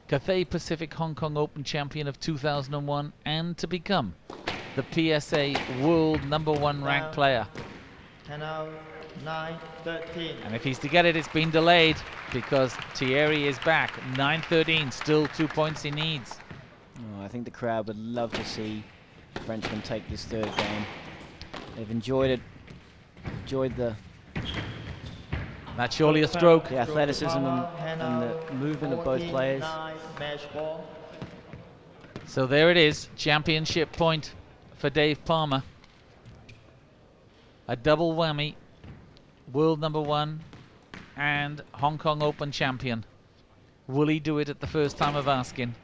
Cathay Pacific Hong Kong Open champion of 2001 and to become the PSA World #1 ranked player. And now 9-13. And if he's to get it, it's been delayed because Thierry is back. 9-13, still 2 points he needs. Oh, I think the crowd would love to see the Frenchman take this third game. They've enjoyed it, enjoyed the That's surely a stroke. The athleticism and the movement of both players. Match ball. So there it is, championship point for Dave Palmer. A double whammy, world number 1 and Hong Kong Open champion. Will he do it at the first time of asking?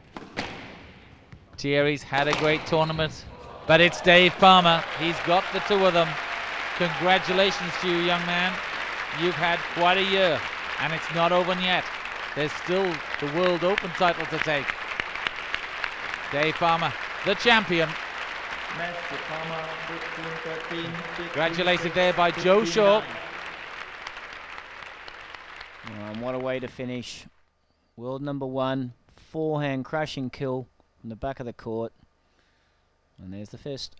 Thierry's had a great tournament, but it's Dave Palmer. He's got the two of them. Congratulations to you, young man. You've had quite a year, and it's not over yet. There's still the World Open title to take. Dave Palmer, the champion. Match to Palmer, 15-13. Congratulated there by Joe Shaw. What a way to finish. World number 1, forehand crashing kill in the back of the court. And there's the fist.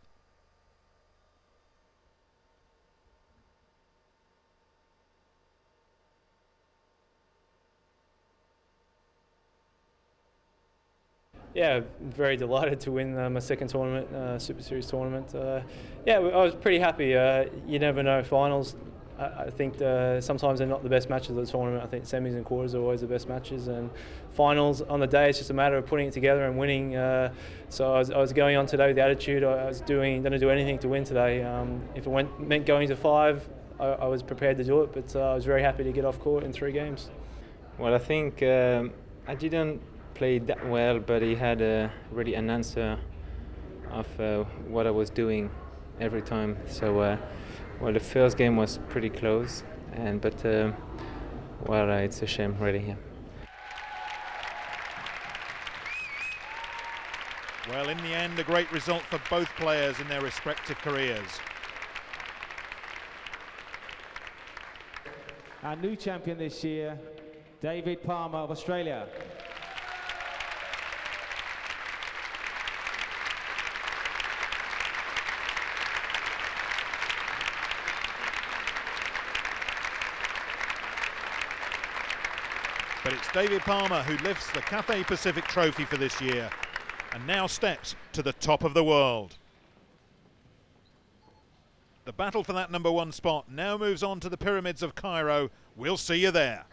Yeah, very delighted to win my second tournament, Super Series tournament. Yeah, I was pretty happy. You never know, finals. I think sometimes they're not the best matches of the tournament. I think semis and quarters are always the best matches, and finals on the day it's just a matter of putting it together and winning. So I was going on today with the attitude I was going to do anything to win today. If it meant going to 5, I was prepared to do it, but I was very happy to get off court in 3 games. Well, I think I didn't play that well, but he had really an answer of what I was doing every time. So, well, the first game was pretty close, but well, it's a shame, really. Yeah. Well, in the end, a great result for both players in their respective careers. Our new champion this year, David Palmer of Australia. But it's David Palmer who lifts the Cathay Pacific Trophy for this year and now steps to the top of the world. The battle for that number 1 spot now moves on to the pyramids of Cairo. We'll see you there.